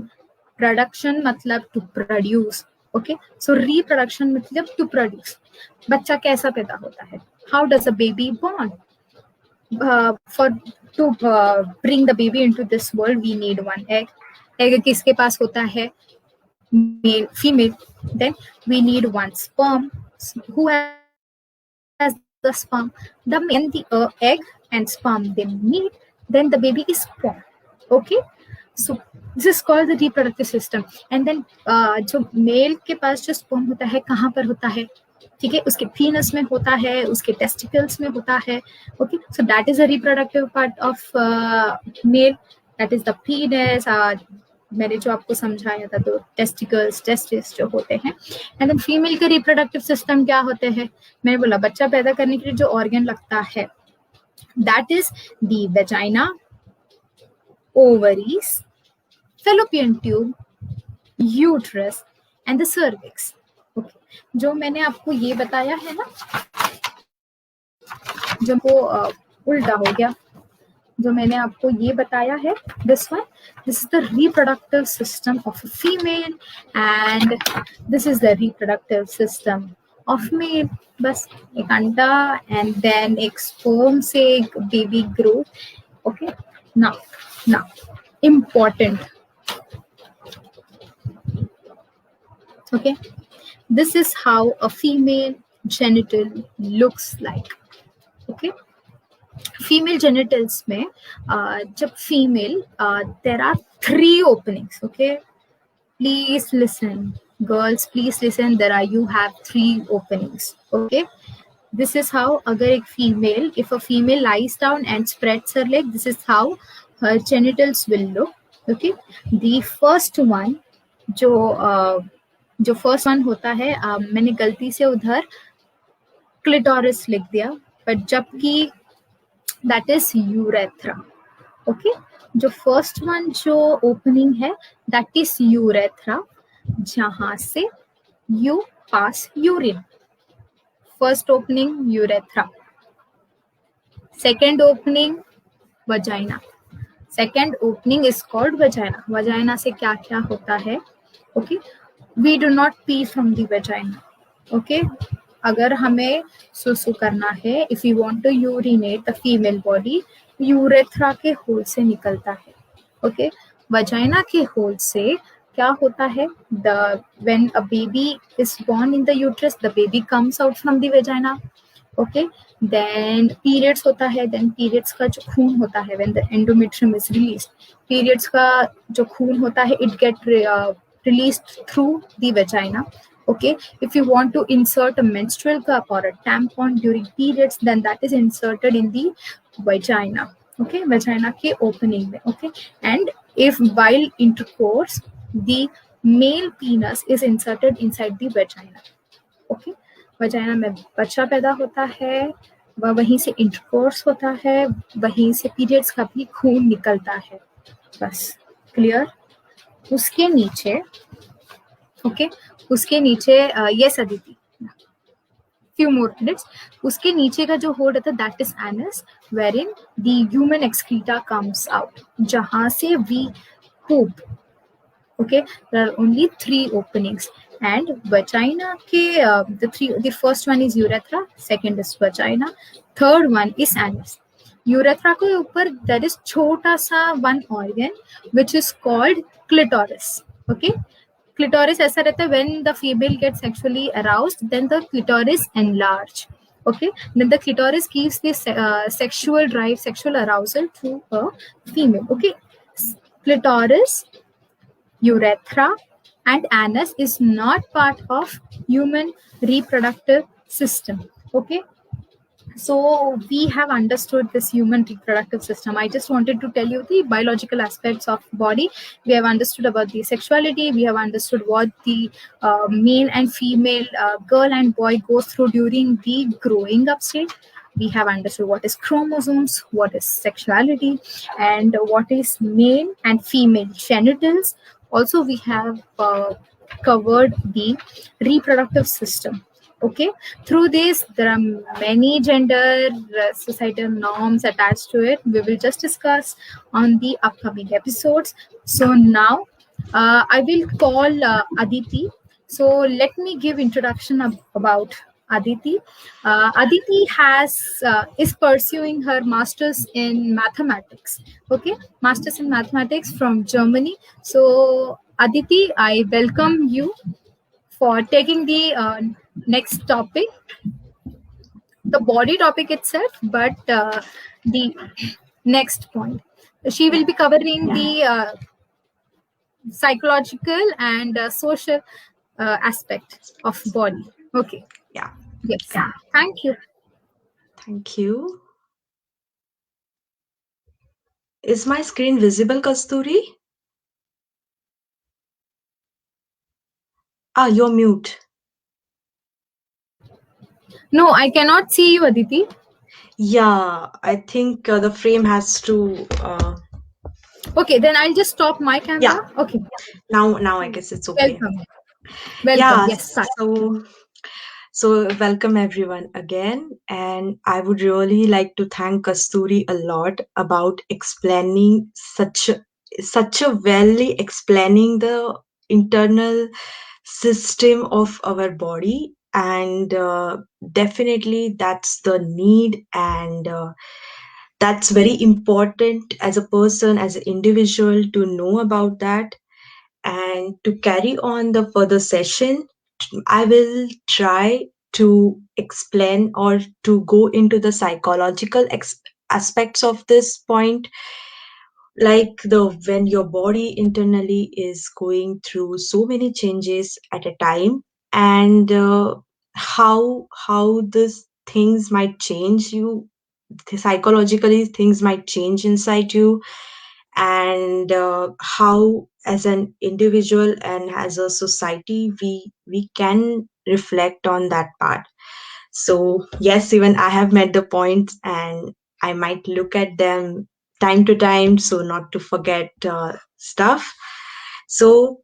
प्रोडक्शन, मतलब to produce, okay. So reproduction मतलब टू प्रोड्यूस। बच्चा कैसा पैदा होता है? How does a baby born? For to bring the baby into this world we need one egg. Egg किसके पास होता है? Male, female. Then we need one sperm. Who has the sperm? The when the egg and sperm they meet, then the baby is born, okay. So this is called the reproductive system. And then जो mail के पास जो sperm होता है कहाँ पर होता है? ठीक है, उसके पीनस में होता है, उसके टेस्टिकल्स में होता है, okay. So that is a reproductive part of male, that is the पीनस। मैंने जो आपको समझाया था, तो टेस्टिकल्स, टेस्टिस जो होते हैं। एंड देन फीमेल के रिप्रोडक्टिव सिस्टम क्या होते हैं? मैंने बोला बच्चा पैदा करने के लिए जो ऑर्गन लगता है, that is the vagina, ovaries, fallopian tube, uterus and the cervix, okay. जो मैंने आपको ये बताया है ना, जो वो उल्टा हो गया, जो मैंने आपको ये बताया है, this one, this is the reproductive system of female and this is the reproductive system of male. बस एक अंडा एंड देन एक स्पर्म से एक baby grow, okay. Now important, okay, this is how a female genital looks like, okay। Female genitals में जब female, there are 3 openings, okay, please listen girls, please listen, you have 3 openings, okay। This is how, अगर एक female, if a female lies down and spreads her leg, this is how her genitals will look, okay। The first one, जो first one होता है, मैंने गलती से उधर clitoris लिख दिया, बट जबकि दैट इज यूरेथ्रा, ओके। जो फर्स्ट वन जो ओपनिंग है, दैट इज यूरेथ्रा, जहां से you pass urine. First opening urethra, second opening vagina. Second opening is called vagina. Vagina से क्या क्या होता है, okay. We do not pee from the vagina, okay. अगर हमें सुसु करना है, if you want to urinate, the female body urethra के होल से निकलता है, ओके। वजाइना के होल से क्या होता है, when a baby is born in the uterus, the baby comes out from the vagina, okay। then periods होता है, then periods का जो खून होता है, when the endometrium is released, periods का जो खून होता है, it get released through the vagina, okay। if you want to insert a menstrual cup or a tampon during periods, then that is inserted in the vagina, okay, vagina के opening में, okay। and if while intercourse the male penis is inserted inside the vagina, okay। Vagina में बच्चा पैदा होता है, वहीं से intercourse होता है, वहीं से पीरियड्स का भी खून निकलता है, बस क्लियर। उसके नीचे, ओके, उसके नीचे yes Aditi, few more minutes, उसके नीचे का जो होल रहता है, that is anus, wherein the human excreta comes out, जहां से we poop, okay। there are only 3 openings, and vagina ke the first one is urethra, second is vagina, third one is anus. Urethra के ऊपर there is छोटा सा one organ which is called clitoris. Okay, clitoris ऐसा रहता है when the female gets sexually aroused, then the clitoris enlarge. Okay, then the clitoris gives this sexual drive, sexual arousal to a female. Okay, clitoris, urethra, and anus is not part of human reproductive system. Okay, so we have understood this human reproductive system. I just wanted to tell you the biological aspects of body. We have understood about the sexuality. We have understood what the male and female, girl and boy goes through during the growing up stage. We have understood what is chromosomes, what is sexuality, and what is male and female genitals. Also, we have covered the reproductive system. Okay, through this there are many gender societal norms attached to it. We will just discuss on the upcoming episodes. So now I will call Aditi. So let me give introduction about Aditi. Aditi is pursuing her masters in mathematics. Okay, masters in mathematics from Germany. So Aditi, I welcome you for taking the next topic, the body topic itself, but the next point. She will be covering the psychological and social aspect of body. Okay. Yeah. Yes. Thank you. Thank you. Is my screen visible, Kasturi? Ah, you're mute. No, I cannot see you, Aditi. Yeah, I think the frame has to. Okay, then I'll just stop my Yeah, camera. Okay. now I guess it's okay. Welcome. Welcome. Yeah, Yes, start. so welcome everyone again, and I would really like to thank Kasturi a lot about explaining such a well explaining the internal system of our body, and definitely that's the need, and that's very important as a person, as an individual, to know about that. And to carry on the further session, I will try to explain or to go into the psychological aspects of this point, like the when your body internally is going through so many changes at a time, and how this things might change you psychologically, things might change inside you, and how as an individual and as a society we can reflect on that part. So yes, even I have met the points, and I might look at them time to time so not to forget stuff. So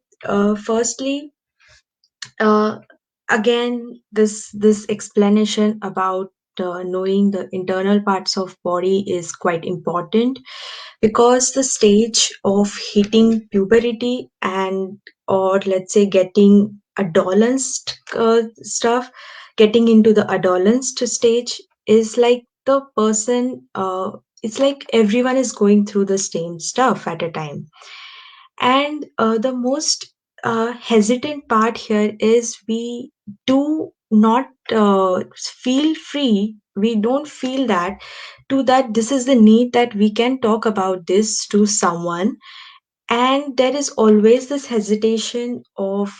firstly, uh, again, this explanation about knowing the internal parts of body is quite important, because the stage of hitting puberty, and or let's say getting adolescent stuff, getting into the adolescent stage, is like the person, it's like everyone is going through the same stuff at a time. And the most hesitant part here is we do not feel free, we don't feel that to that this is the need that we can talk about this to someone. And there is always this hesitation of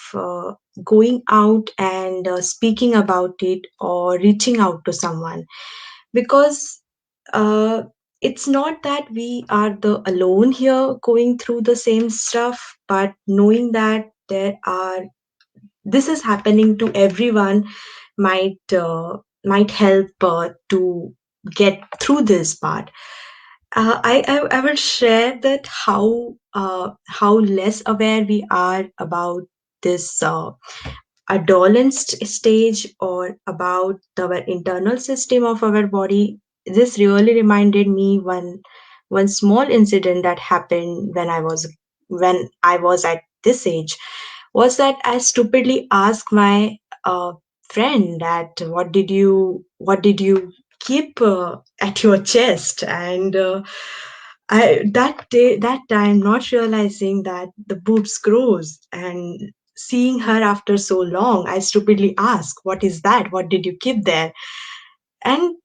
going out and speaking about it or reaching out to someone, because uh, it's not that we are the alone here going through the same stuff, but knowing that there are this is happening to everyone might help to get through this part. I will share that how less aware we are about this adolescent stage, or about our internal system of our body. This really reminded me one small incident that happened when I was at this age, was that I stupidly asked my friend that what did you keep at your chest. And I that day, that time, not realizing that the boobs grows, and seeing her after so long, I stupidly ask, "What is that? What did you keep there?" And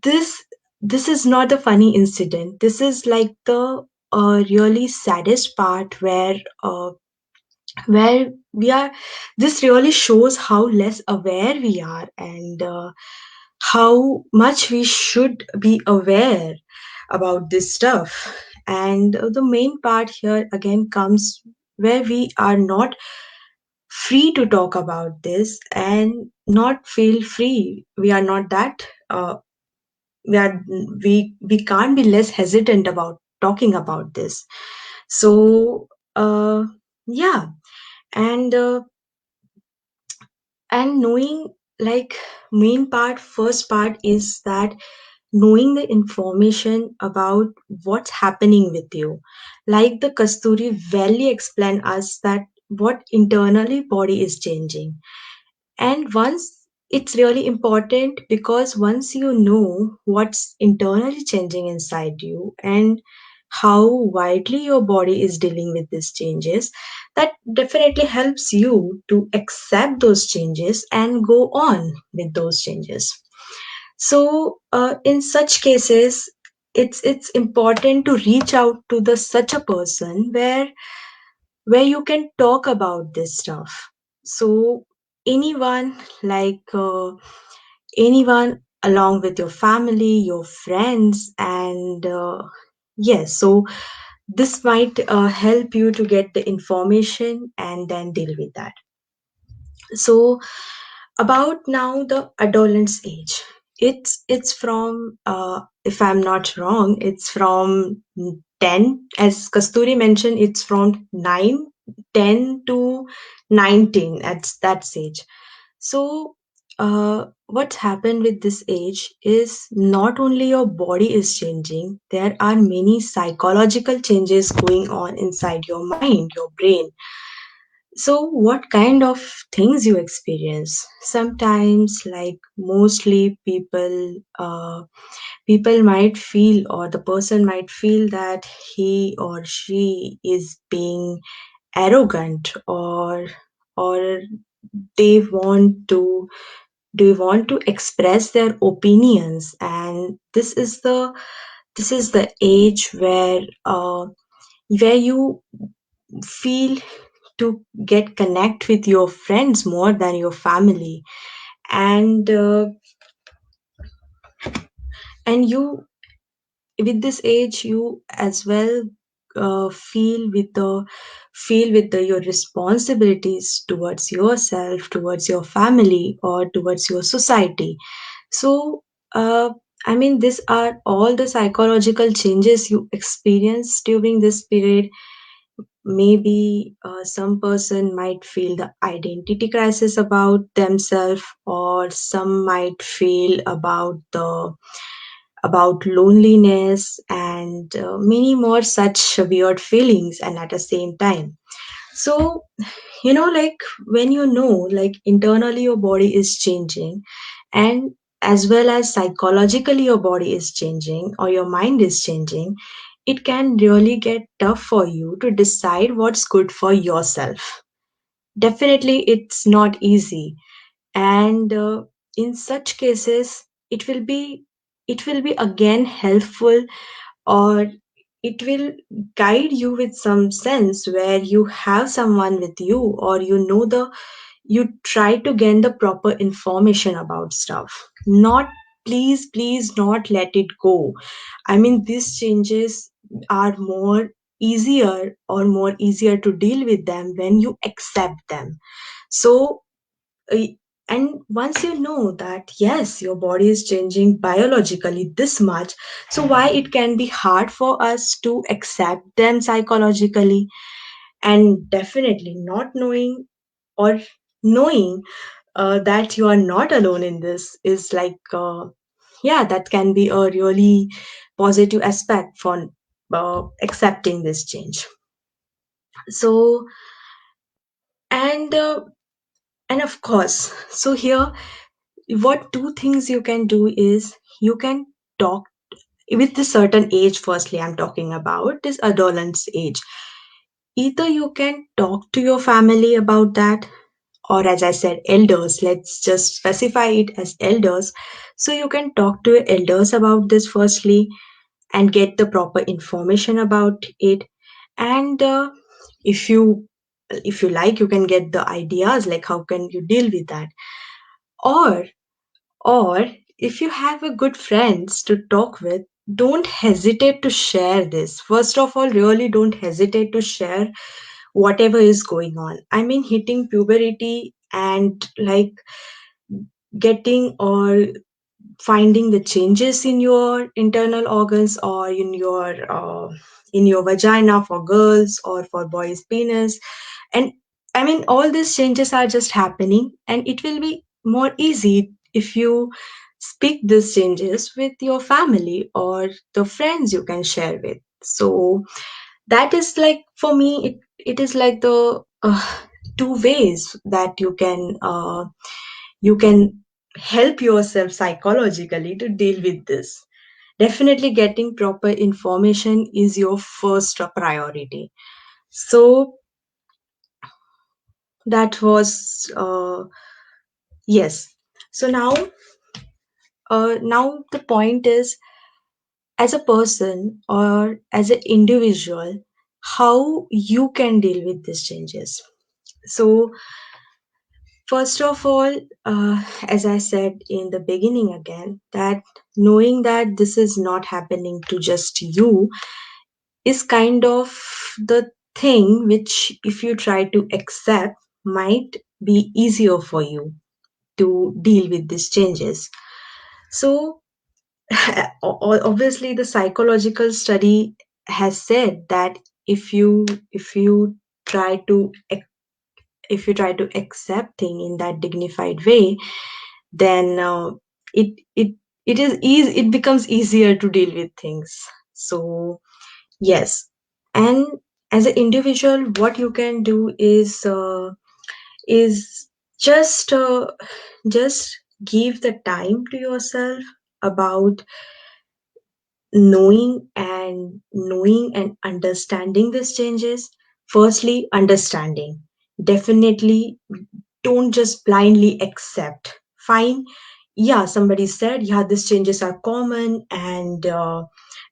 this this is not a funny incident. This is like the really saddest part, where we are. This really shows how less aware we are, and how much we should be aware about this stuff. And the main part here again comes where we are not free to talk about this, and not feel free. We are not that we are we can't be less hesitant about talking about this. So yeah. And knowing, like, main part, first part is that knowing the information about what's happening with you, like the Kasturi Valley explain us that what internally body is changing. And once, it's really important, because once you know what's internally changing inside you, and how widely your body is dealing with these changes, that definitely helps you to accept those changes and go on with those changes. So in such cases, it's important to reach out to the such a person where you can talk about this stuff. So anyone, like anyone along with your family, your friends, and yes, so this might help you to get the information and then deal with that. So about now the adolescence age, it's from if I'm not wrong, it's from 10, as Kasturi mentioned, it's from 9, 10 to 19, at that age. So what's happened with this age is not only your body is changing, there are many psychological changes going on inside your mind, your brain. So, what kind of things you experience? Sometimes, like, mostly people might feel, or the person might feel that he or she is being arrogant, or they want to they want to express their opinions. And this is the age where you feel to get connect with your friends more than your family. And you, with this age, you as well feel with the your responsibilities towards yourself, towards your family, or towards your society. So uh, I mean, these are all the psychological changes you experience during this period. Maybe some person might feel the identity crisis about themselves, or some might feel about loneliness, and many more such weird feelings, and at the same time. So like, when like, internally your body is changing, and as well as psychologically your body is changing, or your mind is changing, it can really get tough for you to decide what's good for yourself. Definitely it's not easy. And in such cases, it will be it will be again helpful, or it will guide you with some sense, where you have someone with you, or you try to gain the proper information about stuff. Not, please not let it go. I mean, these changes are more easier to deal with them when you accept them. So uh, and once you know that yes, your body is changing biologically this much, so why it can be hard for us to accept them psychologically. And definitely not knowing, or knowing that you are not alone in this, is like yeah, that can be a really positive aspect for accepting this change. So, and of course, so here, what two things you can do is you can talk with the certain age. Firstly, I'm talking about this adolescence age. Either you can talk to your family about that, or as I said, elders, let's just specify it as elders. So you can talk to your elders about this firstly and get the proper information about it. And if you if you like, you can get the ideas like how can you deal with that. Or or if you have a good friends to talk with, don't hesitate to share this. First of all, really don't hesitate to share whatever is going on. I mean, hitting puberty and like getting or finding the changes in your internal organs or in your vagina for girls or for boys penis. And I mean, all these changes are just happening, and it will be more easy if you speak these changes with your family or the friends you can share with. So that is like, for me, it is like the two ways that you can help yourself psychologically to deal with this. Definitely getting proper information is your first priority. So that was yes. So now the point is, as a person or as an individual, how you can deal with these changes. So first of all, as I said in the beginning again, that knowing that this is not happening to just you is kind of the thing which, if you try to accept, might be easier for you to deal with these changes. So, obviously, the psychological study has said that if you try to accept thing in that dignified way, then it it it becomes easier to deal with things. So yes. And as an individual, what you can do is just give the time to yourself about knowing and understanding these changes. Firstly, understanding. Definitely don't just blindly accept. Fine, yeah, somebody said, yeah, these changes are common and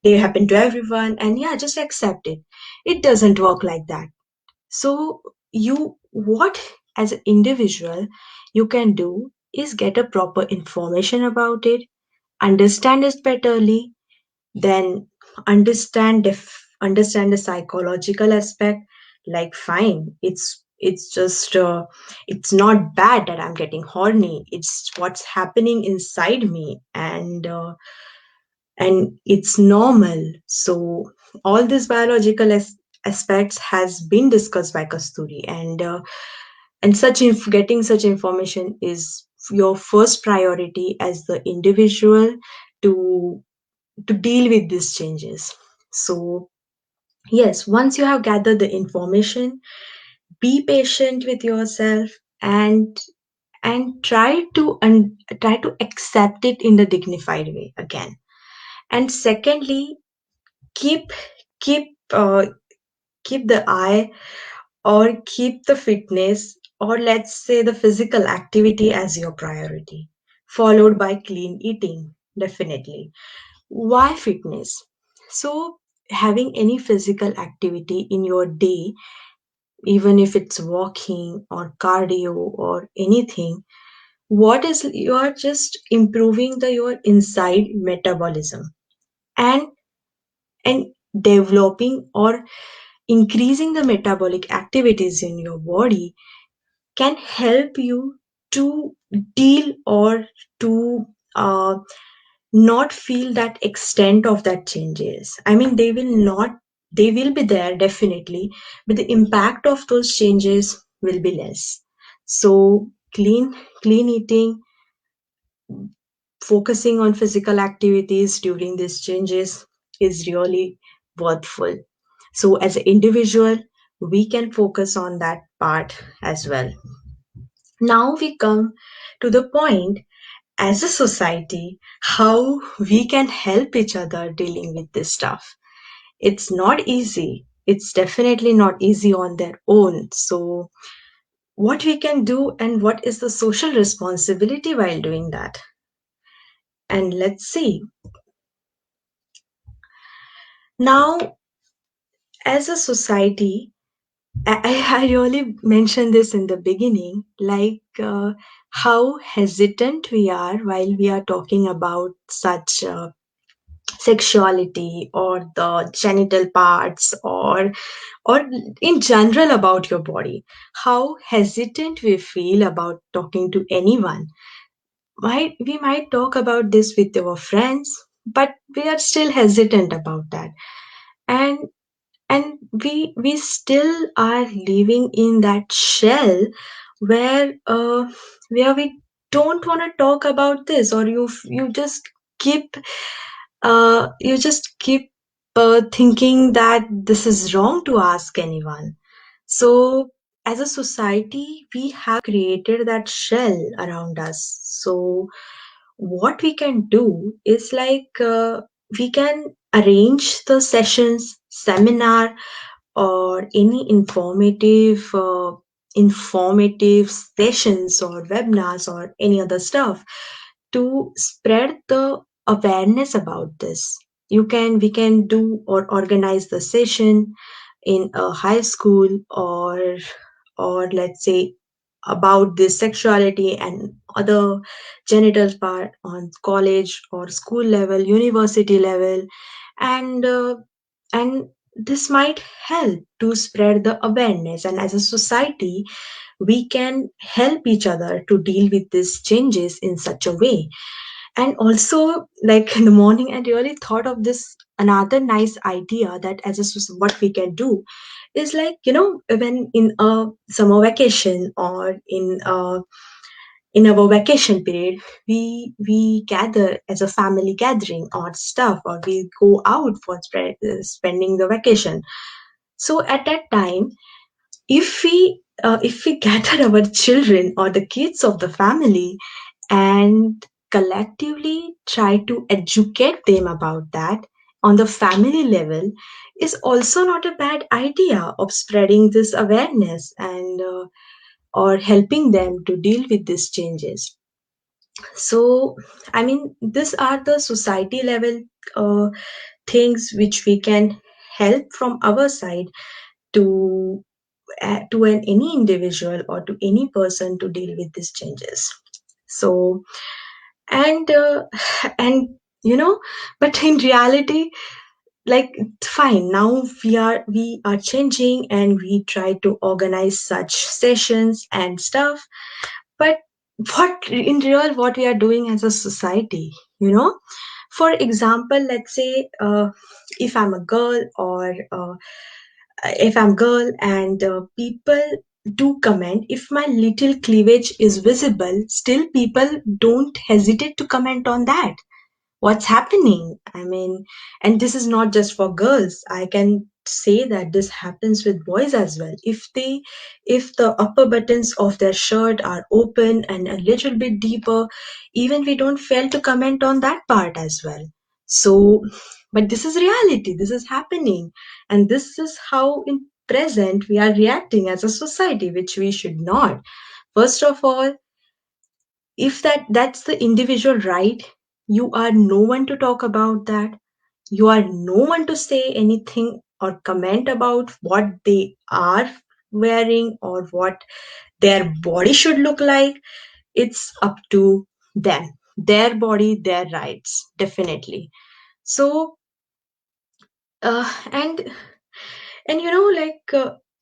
they happen to everyone, and yeah, just accept it. It doesn't work like that. So you what as an individual you can do is get a proper information about it, understand it betterly, then understand the psychological aspect. Like fine, it's not bad that I'm getting horny, it's what's happening inside me, and it's normal. So all these biological aspects has been discussed by Kasturi, and getting such information is your first priority as the individual to deal with these changes. So yes, once you have gathered the information, be patient with yourself, and try to accept it in the dignified way again. And secondly, keep keep uh, keep the eye, or keep the fitness, or let's say the physical activity as your priority, followed by clean eating. Definitely. Why fitness? So having any physical activity in your day, even if it's walking or cardio or anything, what is, you are just improving the your inside metabolism, and and developing or increasing the metabolic activities in your body can help you to deal or to uh, not feel that extent of that changes. I mean, they will be there definitely, but the impact of those changes will be less. So clean eating, focusing on physical activities during these changes is really worthful. So as an individual, we can focus on that part as well. Now we come to the point, as a society, how we can help each other dealing with this stuff. It's not easy. It's definitely not easy on their own. So, what we can do and what is the social responsibility while doing that? And let's see. Now, as a society, I really mentioned this in the beginning, like how hesitant we are while we are talking about such sexuality or the genital parts or in general about your body. How hesitant we feel about talking to anyone. We might talk about this with our friends, but we are still hesitant about that. And we still are living in that shell where we don't want to talk about this, or you just keep thinking that this is wrong to ask anyone. So as a society we have created that shell around us. So what we can do is like we can arrange the sessions, seminar, or any informative sessions or webinars or any other stuff to spread the awareness about this. We can do or organize the session in a high school, or let's say about this sexuality and other genital part on college or school level, university level, and and this might help to spread the awareness. And as a society we can help each other to deal with these changes in such a way. And also, like in the morning, I really thought of this another nice idea, that what we can do is like, when in a summer vacation or in our vacation period, we gather as a family gathering or stuff, or we go out for spending the vacation. So at that time, if we gather our children or the kids of the family and collectively try to educate them about that on the family level, is also not a bad idea of spreading this awareness and or helping them to deal with these changes. So I mean, these are the society level uh, things which we can help from our side to any individual or to any person to deal with these changes. So and and you know but in reality, like, fine, now we are changing and we try to organize such sessions and stuff, but what in real what we are doing as a society, for example, let's say if I'm a girl, or if I'm girl, and people do comment if my little cleavage is visible, still people don't hesitate to comment on that. What's happening? I mean, and this is not just for girls. I can say that this happens with boys as well. If the upper buttons of their shirt are open and a little bit deeper, even we don't fail to comment on that part as well. So, but this is reality. This is happening, and this is how in present we are reacting as a society, which we should not. First of all, if that's the individual right, you are no one to talk about that. You are no one to say anything or comment about what they are wearing or what their body should look like. It's up to them, their body, their rights, definitely. So and like,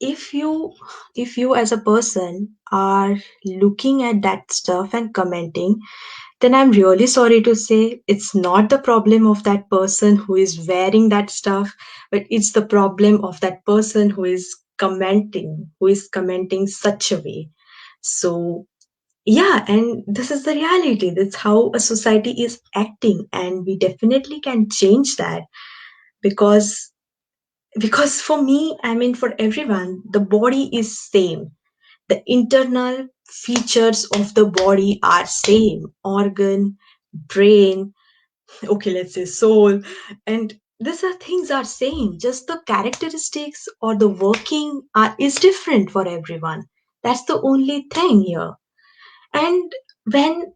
if you as a person are looking at that stuff and commenting, then I'm really sorry to say it's not the problem of that person who is wearing that stuff, but it's the problem of that person who is commenting such a way. So yeah, and this is the reality. That's how a society is acting, and we definitely can change that. Because because for me, I mean, for everyone, the body is same. The internal, features of the body are same: organ, brain, okay, let's say soul, and these are things are same, just the characteristics or the working are is different for everyone. That's the only thing here. And when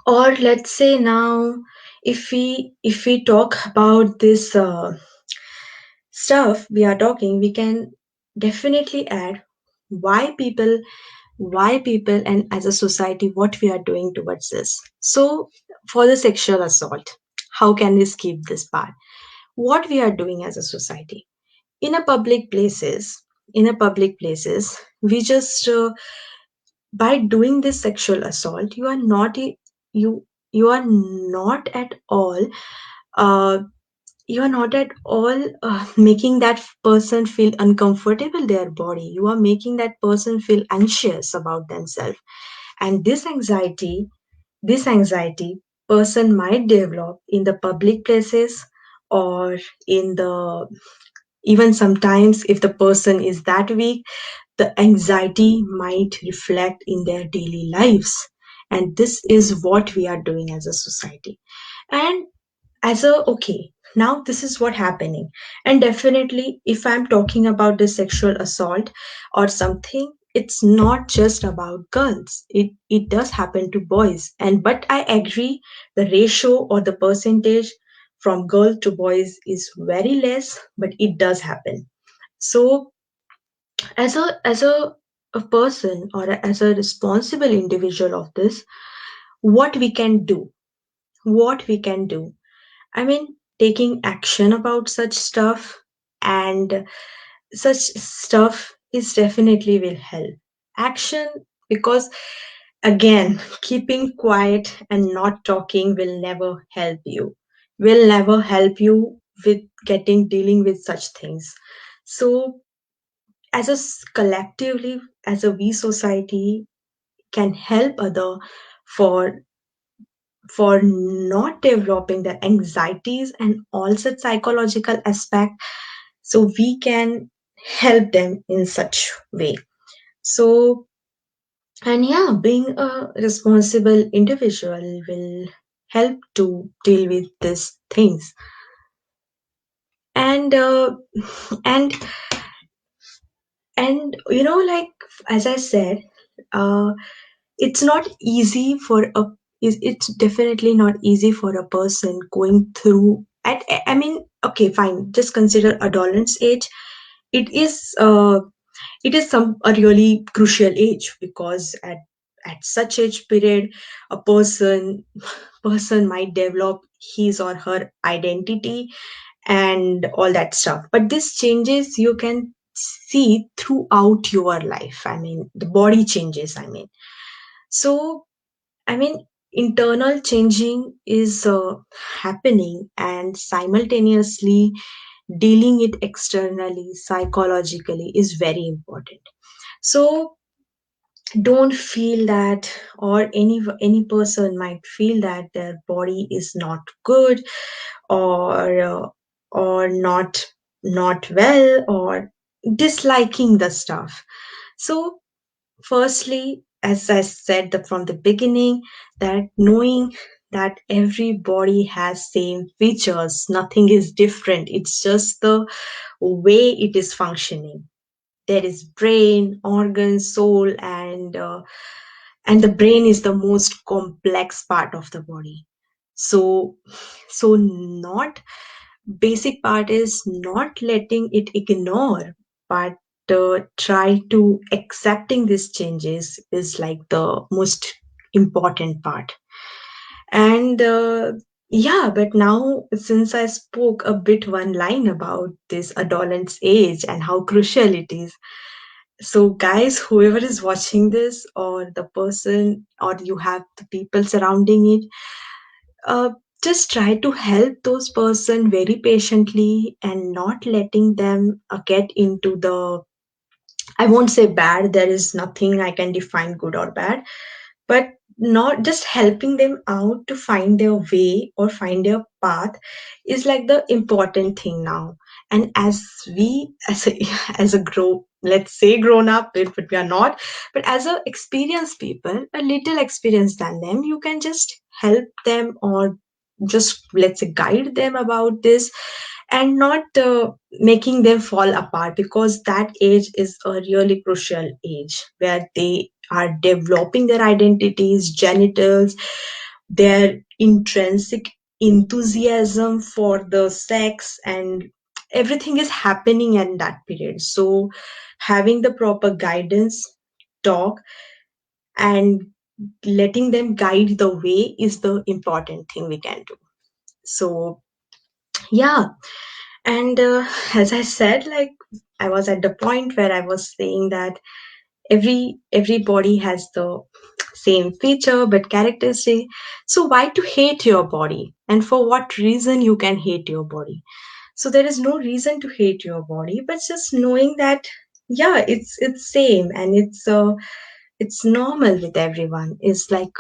or let's say now, if we talk about this stuff we are talking, we can definitely add why people and as a society what we are doing towards this. So for the sexual assault, how can we skip this part? What we are doing as a society in a public places, we just by doing this sexual assault, you you are not at all uh, you are not at all making that person feel uncomfortable their body. You are making that person feel anxious about themselves, and this anxiety person might develop in the public places, or in the even sometimes if the person is that weak, the anxiety might reflect in their daily lives. And this is what we are doing as a society. And as a okay, now this is what happening. And definitely if I'm talking about the sexual assault or something, it's not just about girls, it does happen to boys. And but I agree, the ratio or the percentage from girl to boys is very less, but it does happen. So as a person, or as a responsible individual of this, what we can do, what we can do I mean, taking action about such stuff, and such stuff is definitely will help. Action, because again, keeping quiet and not talking will never help you. Will never help you with getting dealing with such things. So, collectively, as a we society can help other for not developing the anxieties and all such psychological aspect, so we can help them in such way. So, and yeah, being a responsible individual will help to deal with these things. And and like as I said, uh it's not easy for a it's definitely not easy for a person going through at I mean, okay, fine, just consider adolescence age. It is some a really crucial age, because at such age period, a person might develop his or her identity and all that stuff. But this changes you can see throughout your life. I mean, the body changes, so I mean, internal changing is happening, and simultaneously dealing it externally, psychologically, is very important. So don't feel that, or any person might feel that their body is not good, or not well, or disliking the stuff. So firstly, as I said from the beginning, that knowing that every body has same features, nothing is different. It's just the way it is functioning. There is brain, organ, soul, and the brain is the most complex part of the body. So not basic part is not letting it ignore, but try to accepting these changes is like the most important part. And yeah, but now since I spoke a bit one line about this adolescence age and how crucial it is, so guys, whoever is watching this, or the person, or you have the people surrounding it, uh, just try to help those person very patiently, and not letting them get into the, I won't say bad, there is nothing I can define good or bad, but not just helping them out to find their way or find their path is like the important thing now. And as we as a as a let's say grown up, but we are not, but as a experienced people, a little experienced than them, you can just help them, or just, let's say, guide them about this, and not making them fall apart, because that age is a really crucial age where they are developing their identities, genitals, their intrinsic enthusiasm for the sex, and everything is happening in that period. So having the proper guidance, talk, and letting them guide the way is the important thing we can do. So yeah. And as I said, like, I was at the point where I was saying that everybody has the same feature but characteristic. So why to hate your body, and for what reason you can hate your body? So there is no reason to hate your body, but just knowing that, yeah, it's same, and it's normal with everyone. It's like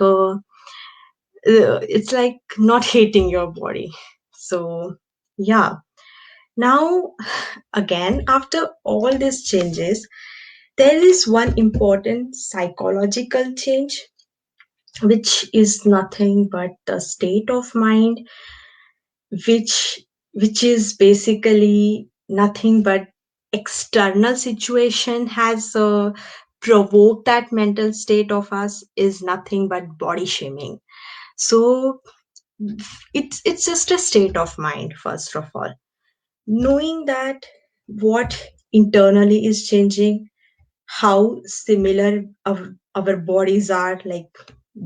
not hating your body. So yeah. Now, again, after all these changes, there is one important psychological change, which is nothing but the state of mind, which which is basically nothing but external situation has provoked that mental state of us, is nothing but body shaming. So it's just a state of mind, first of all, knowing that what internally is changing, how similar our bodies are, like,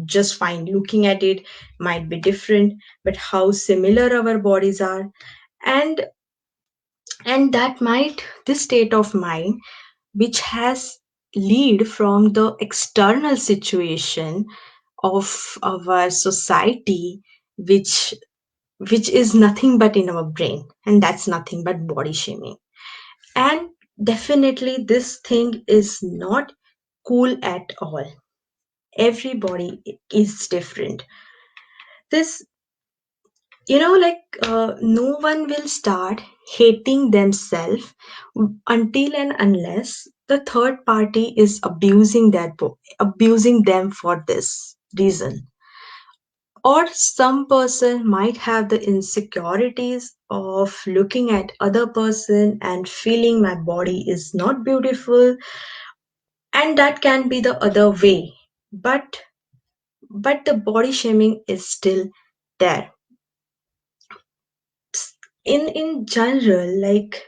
just fine looking at it might be different, but how similar our bodies are. And and that might, this state of mind, which has lead from the external situation of our society, which which is nothing but in our brain, and that's nothing but body shaming. And definitely this thing is not cool at all. Everybody is different. This, no one will start hating themselves until and unless the third party is abusing them for this reason. Or some person might have the insecurities of looking at other person and feeling my body is not beautiful, and that can be the other way. But but the body shaming is still there. In general, like,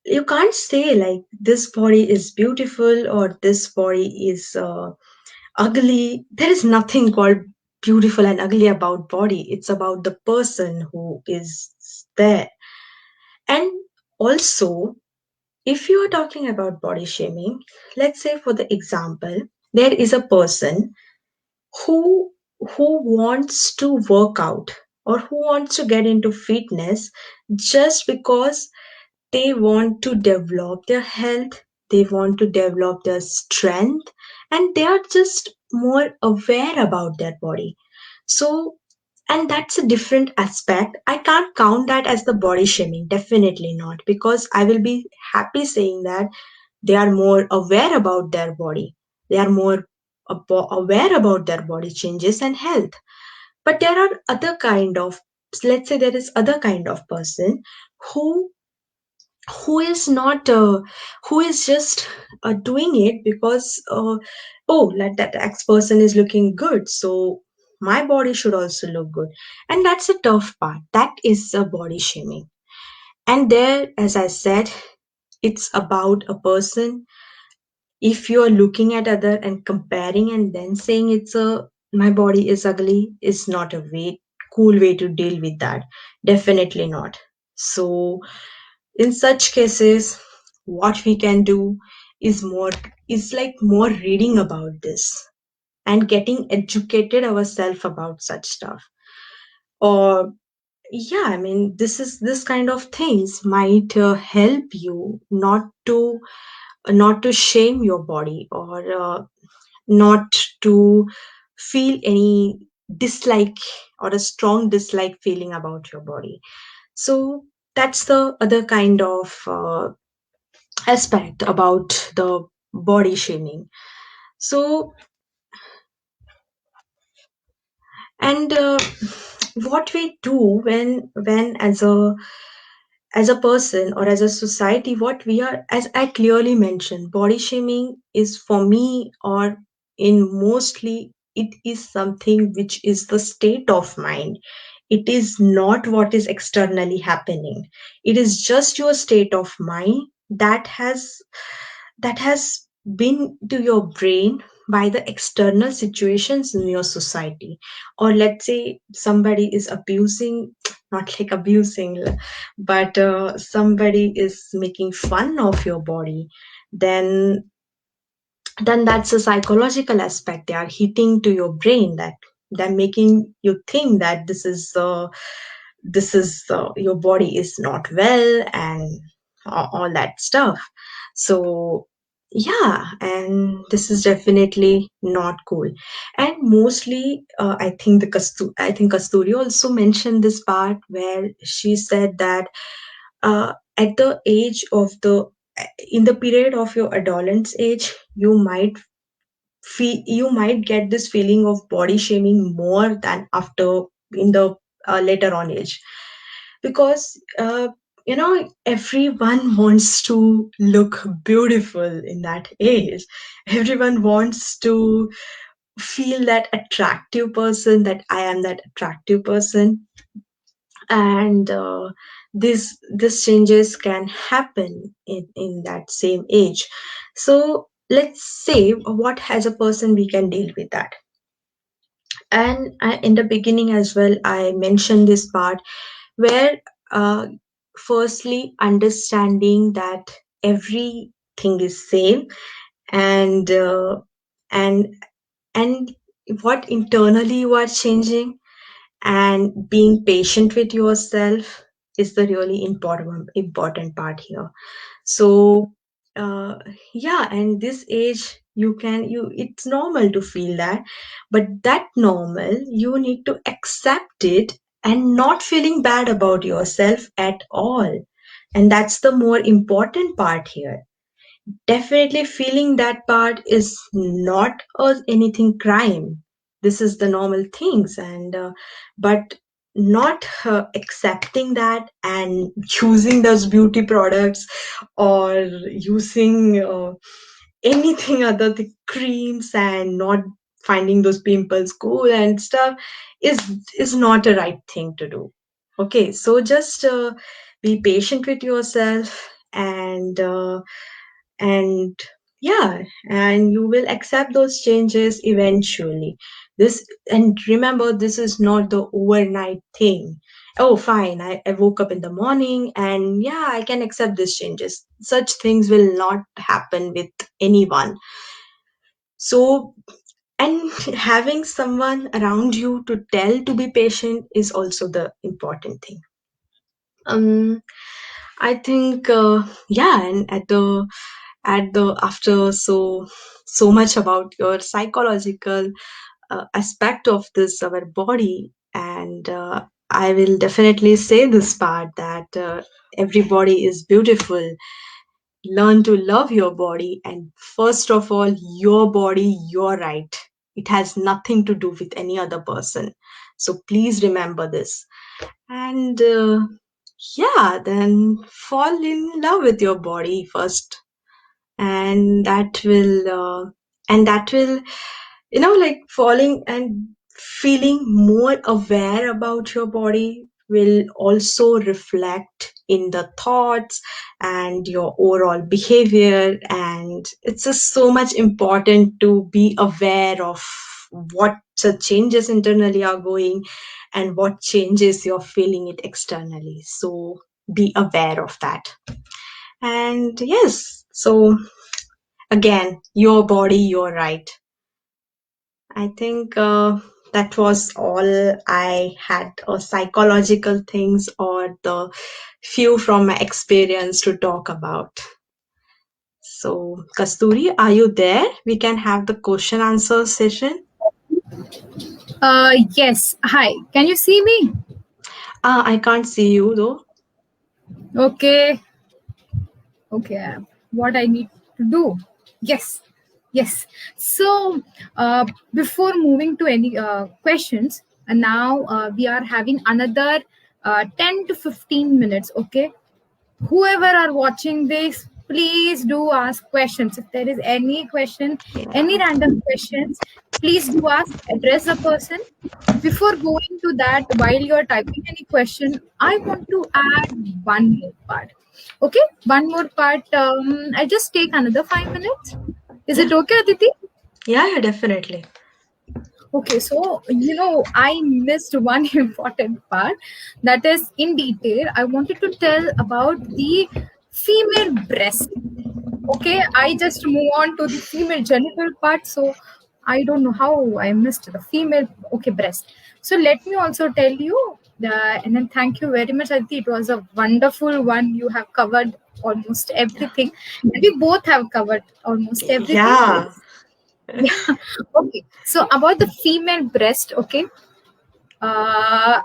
you can't say like this body is beautiful or this body is ugly. There is nothing called beautiful and ugly about body. It's about the person who is there. And also, if you are talking about body shaming, let's say for the example, there is a person who wants to work out, or who wants to get into fitness, just because they want to develop their health, they want to develop their strength, and they are just more aware about their body. So, and that's a different aspect. I can't count that as the body shaming, definitely not, because I will be happy saying that they are more aware about their body, they are more aware about their body changes and health. But there are other kind of, let's say there is other kind of person who is not who is just doing it because oh, like, that X person is looking good, so my body should also look good. And that's a tough part, that is a body shaming. And there, as I said, it's about a person. If you're looking at other and comparing and then saying it's a my body is ugly, is not a cool way to deal with that, definitely not. So in such cases, what we can do is like more reading about this and getting educated ourselves about such stuff. Or yeah, I mean, this kind of things might help you not to shame your body, or not to feel any dislike or a strong dislike feeling about your body. So that's the other kind of aspect about the body shaming. So, and what we do when as a person or as a society, what we are, as I clearly mentioned, body shaming is for me, or in mostly, it is something which is the state of mind. It is not what is externally happening. It is just your state of mind that has been to your brain by the external situations in your society. Or let's say somebody is abusing, not like abusing, but somebody is making fun of your body, then that's a psychological aspect. They are hitting to your brain, that they're making you think that your body is not well, and all that stuff. So yeah, and this is definitely not cool. And mostly, I think Kasturi also mentioned this part where she said that at the age of the in the period of your adolescence age, you might get this feeling of body shaming more than after, in the later on age, because everyone wants to look beautiful in that age. Everyone wants to feel that attractive person, that I am that attractive person. And this changes can happen in that same age. So let's say, what as a person we can deal with that. And in the beginning as well, I mentioned this part where, uh, firstly, understanding that everything is same, and and and what internally you are changing, and being patient with yourself is the really important part here. So uh, yeah, and this age, it's normal to feel that, but that normal, you need to accept it and not feeling bad about yourself at all. And that's the more important part here. Definitely feeling that part is not anything crime. This is the normal things, and but not accepting that and choosing those beauty products, or using anything other the creams, and not finding those pimples cool and stuff, is is not a right thing to do. Okay, so just be patient with yourself, and yeah, and you will accept those changes eventually. This, and remember, this is not the overnight thing. Oh fine, I woke up in the morning and yeah, I can accept these changes. Such things will not happen with anyone. So, and having someone around you to tell to be patient is also the important thing. um I think, yeah, and at the after so much about your psychological aspect of this our body, and I will definitely say this part that everybody is beautiful. Learn to love your body, and first of all, your body, your right. It has nothing to do with any other person. So please remember this. And yeah, then fall in love with your body first, and that will like falling and feeling more aware about your body will also reflect in the thoughts and your overall behavior. And it's just so much important to be aware of what the changes internally are going, and what changes you're feeling it externally. So be aware of that. And yes, so again, your body, your right. I think that was all I had, psychological things, or the few from my experience to talk about. So, Kasturi, are you there? We can have the question answer session. Yes. Hi. Can you see me? I can't see you though. Okay, okay. What I need to do? Yes, yes. So, before moving to any questions, now we are having another 10 to 15 minutes. Okay, whoever are watching this, please do ask questions. If there is any question, any Yeah. random questions, please do ask, address the person. Before going to that, while you're typing any question, I want to add one more part. Okay, one more part. I just take another 5 minutes. Is Yeah. it okay, Aditi? Yeah, yeah, definitely. Okay, so I missed one important part, that is in detail. I wanted to tell about the female breast. Okay, I just move on to the female genital part. So I don't know how I missed the female. Okay, breast. So let me also tell you, and then thank you very much, Aditi. It was a wonderful one. You have covered almost everything. And we both have covered almost everything. Yeah. Yeah. Okay. So about the female breast, okay. Uh,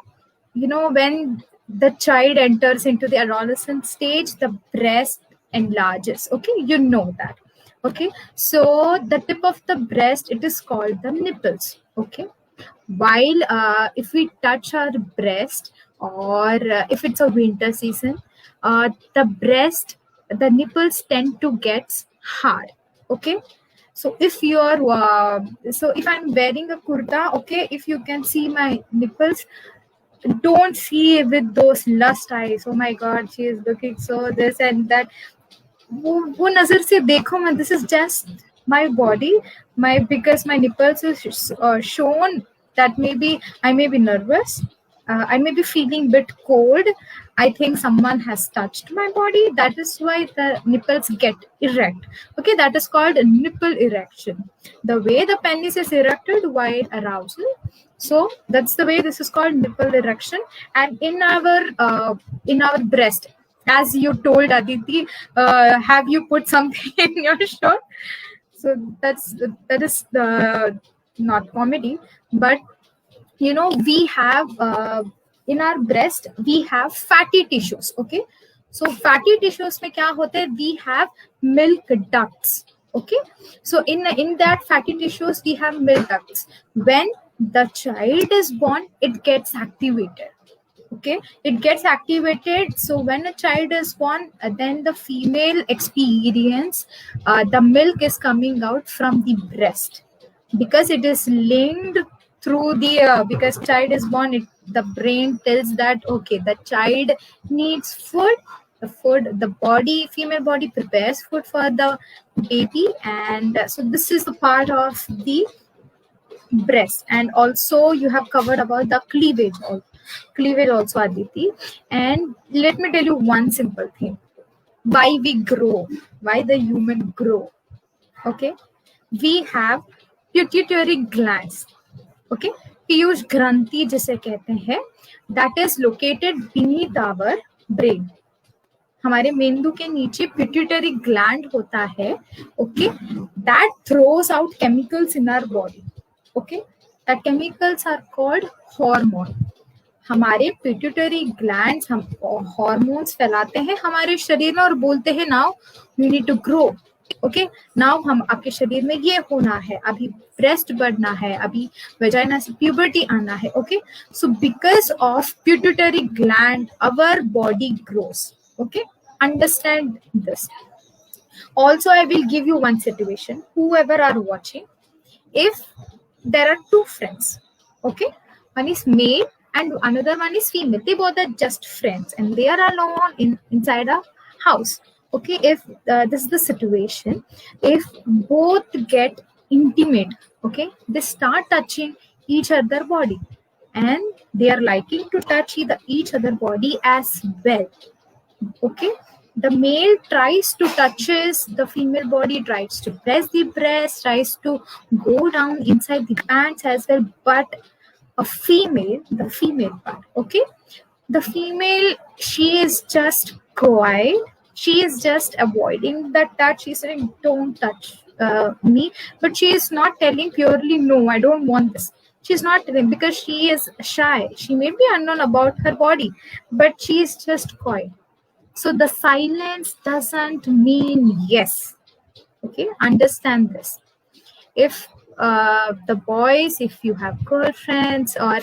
when the child enters into the adolescent stage, the breast enlarges. Okay, you know that. Okay, so the tip of the breast, it is called the nipples. Okay, while if we touch our breast, or if it's a winter season, the breast, the nipples tend to get hard. Okay, so if I'm wearing a kurta, okay, if you can see my nipples, don't see with those lust eyes. Oh my god, she is looking so this and that. वो नजर से देखो मैं, this is just my body, my because my nipples is shown, that maybe I may be nervous, I may be feeling bit cold, I think someone has touched my body, that is why the nipples get erect. Okay, that is called a nipple erection, the way the penis is erected while arousal. So that's the way this is called nipple erection. And in our breast, as you told Aditi, have you put something in your shirt? So that is not comedy, but we have in our breast we have fatty tissues. Okay, so fatty tissues mein kya hote hai? We have milk ducts. Okay, so in that fatty tissues we have milk ducts. When the child is born, it gets activated. Okay, it gets activated. So when a child is born, then the female experience, the milk is coming out from the breast, because it is linked through the because child is born, the brain tells that okay, the child needs food. The food, the body, female body prepares food for the baby. And so this is the part of the breast. And also you have covered about the cleavage also, Aditi. And let me tell you one simple thing, why we grow, why the human grow. Okay, we have pituitary glands. Okay, Piyush ग्रंथि जिसे कहते हैं, that is located beneath our brain. हमारे मेंदु के नीचे pituitary gland होता है. Okay, that throws out chemicals in our body. Okay, that chemicals are called hormone. हमारे पिट्यूटरी ग्लैंड्स हम हार्मोन्स फैलाते हैं हमारे शरीर में और बोलते हैं now you need to grow. Okay, now हम आपके शरीर में ये होना है, अभी ब्रेस्ट बढ़ना है, अभी वेजाइना से प्यूबर्टी आना है. Okay, so because of pituitary gland our body grows. Okay, understand this. Also, I will give you one situation, whoever are watching. If there are two friends, okay, one is male and another one is female, they both are just friends and they are alone inside a house. Okay, if this is the situation, if both get intimate, okay, they start touching each other body and they are liking to touch each other body as well. Okay, the male tries to touches the female body, tries to press the breast, tries to go down inside the pants as well. But the female part, okay, the female, she is just quiet, she is just avoiding the touch, she's saying don't touch me, but she is not telling purely no, I don't want this. She's not telling because she is shy, she may be unknown about her body, but she is just quiet. So the silence doesn't mean yes. Okay, understand this. If the boys, if you have girlfriends or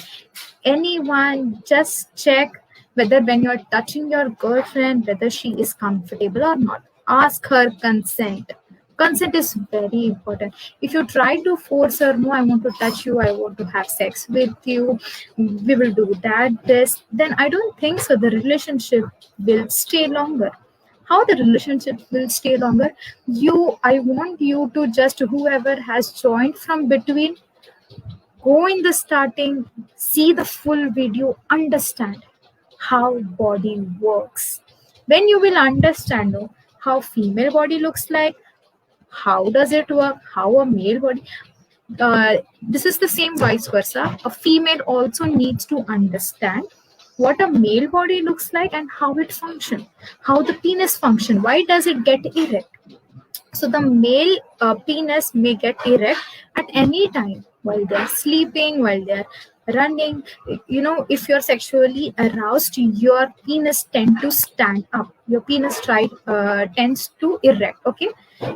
anyone, just check whether when you're touching your girlfriend, whether she is comfortable or not. Ask her consent. Consent is very important. If you try to force her, no, I want to touch you, I want to have sex with you, we will do that, this, then I don't think so the relationship will stay longer. How the relationship will stay longer? I want you to just, whoever has joined from between, go in the starting, see the full video, understand how body works. When you will understand, no, how female body looks like, how does it work, how a male body, this is the same vice versa. A female also needs to understand what a male body looks like and how it functions, how the penis function, why does it get erect. So the male penis may get erect at any time while they're sleeping, while they're running. You know, if you're sexually aroused, your penis tend to stand up. Your penis tends to erect. Okay.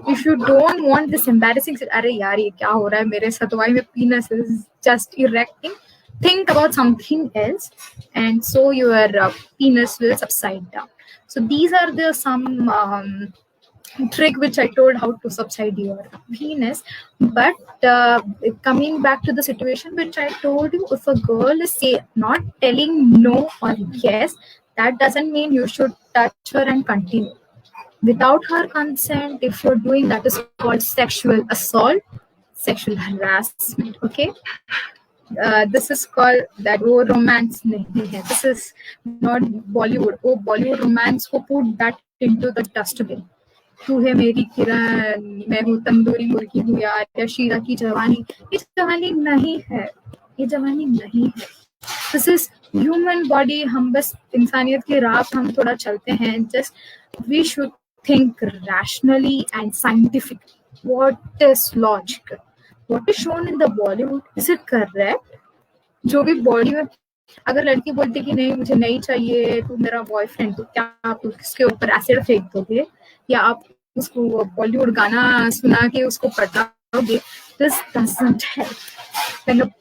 If you don't want this embarrassing, अरे यार ये क्या हो रहा है मेरे साथ? Why my penis is just erecting? Think about something else, and so your penis will subside down. So these are the some. Trick which I told how to subside your penis. But coming back to the situation which I told you, if a girl is not telling no or yes, that doesn't mean you should touch her and continue. Without her consent, if you're doing, that is called sexual assault, sexual harassment. Okay. This is called that वो romance नहीं है. This is not Bollywood. Oh, Bollywood romance को put that into the dustbin. तू है मेरी किरण, मैं हूँ तंदूरी मुर्गी हूँ यार, या शीरा की जवानी. ये जवानी नहीं है, ये जवानी नहीं है. This is human body. हम बस इंसानियत के राह पर हम थोड़ा चलते हैं. Just we should think rationally and scientifically. What is logical, what is shown in the Bollywood, is it correct? जो भी बॉडी में, अगर लड़की बोलती कि नहीं मुझे नहीं चाहिए, तू मेरा बॉयफ्रेंड, तो क्या आप उसके ऊपर एसिड फेंक दोगे या आप उसको बॉलीवुड गाना सुना के उसको पटाओगे? This doesn't help. When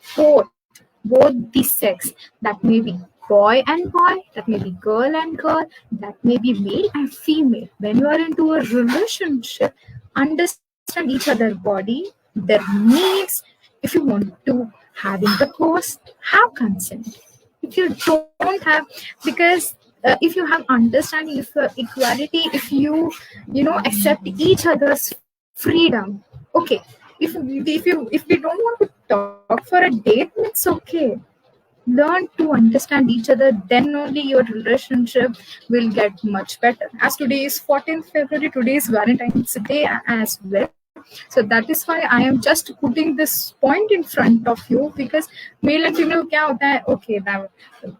both the sex, that may be boy and boy, that may be girl and girl, that may be male and female, when you are into a relationship, understand each other body, their needs. If you want to have intercourse, have consent. If you don't have, because if you have understanding, if equality, if you know accept each other's freedom, okay. If we don't want to talk for a date, it's okay. Learn to understand each other, then only your relationship will get much better. As today is 14th February, today is Valentine's Day as well. So that is why I am just putting this point in front of you, because male and female क्या होता है, okay,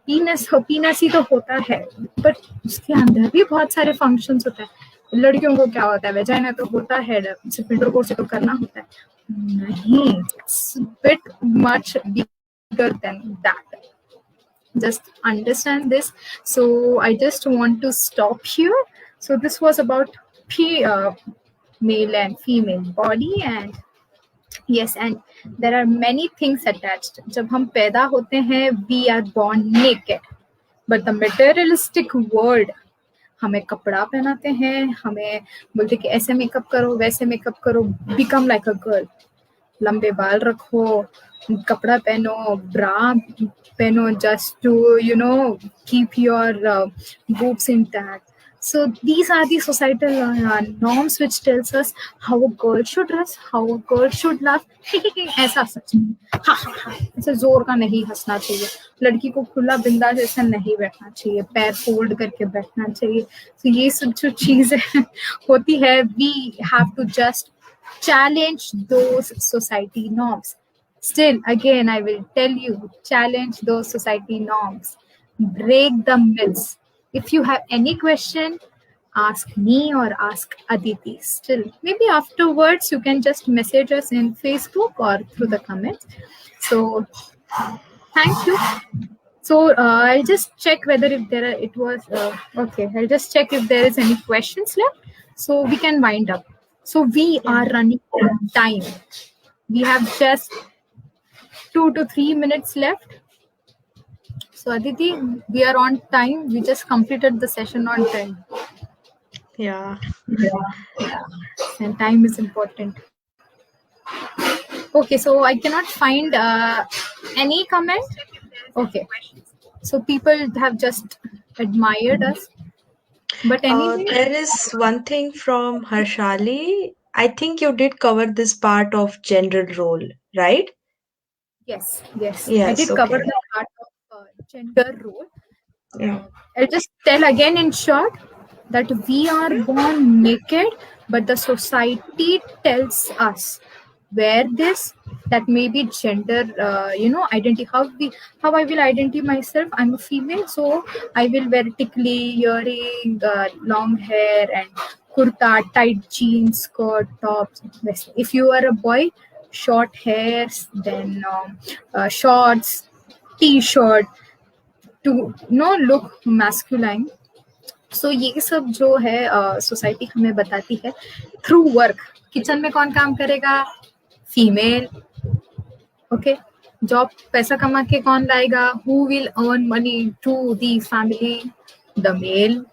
penis ही तो होता है, but उसके अंदर भी बहुत सारे functions होता है. लड़कियों को क्या होता है, वेजाइना तो होता है, सिर्फ इंटरकोर्स तो करना होता है. नहीं, it's bit much bigger than that. Just understand this. So I just want to stop here. So this was about male and female body, and yes, and there are many things attached. जब हम पैदा होते हैं, we are born naked, but the materialistic world हमें कपड़ा पहनाते हैं, हमें बोलते कि ऐसे मेकअप करो, वैसे मेकअप करो, become like a girl. लंबे बाल रखो, कपड़ा पहनो, ब्रा पहनो, just to keep your boobs intact. So these are the societal norms which tells us how a girl should dress, how a girl should laugh. ऐसा सच में ऐसे जोर का नहीं हंसना चाहिए, लड़की को खुला बिंदास ऐसा नहीं बैठना चाहिए, पैर फोल्ड करके बैठना चाहिए. तो ये सब जो चीजें होती है, we have to just challenge those society norms. Still, again, I will tell you, challenge those society norms. Break the myths. If you have any question, ask me or ask Aditi. Still, maybe afterwards you can just message us in Facebook or through the comments. So, thank you. So I'll just check whether if there are, it was okay. I'll just check if there is any questions left, so we can wind up. So we Yeah. are running out of time. We have just 2 to 3 minutes left. So Aditi, we are on time. We just completed the session on time. Yeah. And time is important. Okay, so I cannot find any comment. Okay, so people have just admired us. But anyway, There is one thing from Harshali. I think you did cover this part of gender role, right? yes, I Yes, did cover okay. the part of gender role. Yeah. I'll just tell again in short that we are born naked, but the society tells us wear this. That may be gender, identity. How I will identify myself. I'm a female, so I will wear tickly, earring, long hair, and kurta, tight jeans, skirt, tops, vest. If you are a boy, short hairs, then shorts, t-shirt to look masculine. सो ये सब जो है society हमें बताती है through work. Kitchen में कौन काम करेगा? फीमेल. ओके. जॉब पैसा कमा के कौन लाएगा? Who will earn money to the family? The male.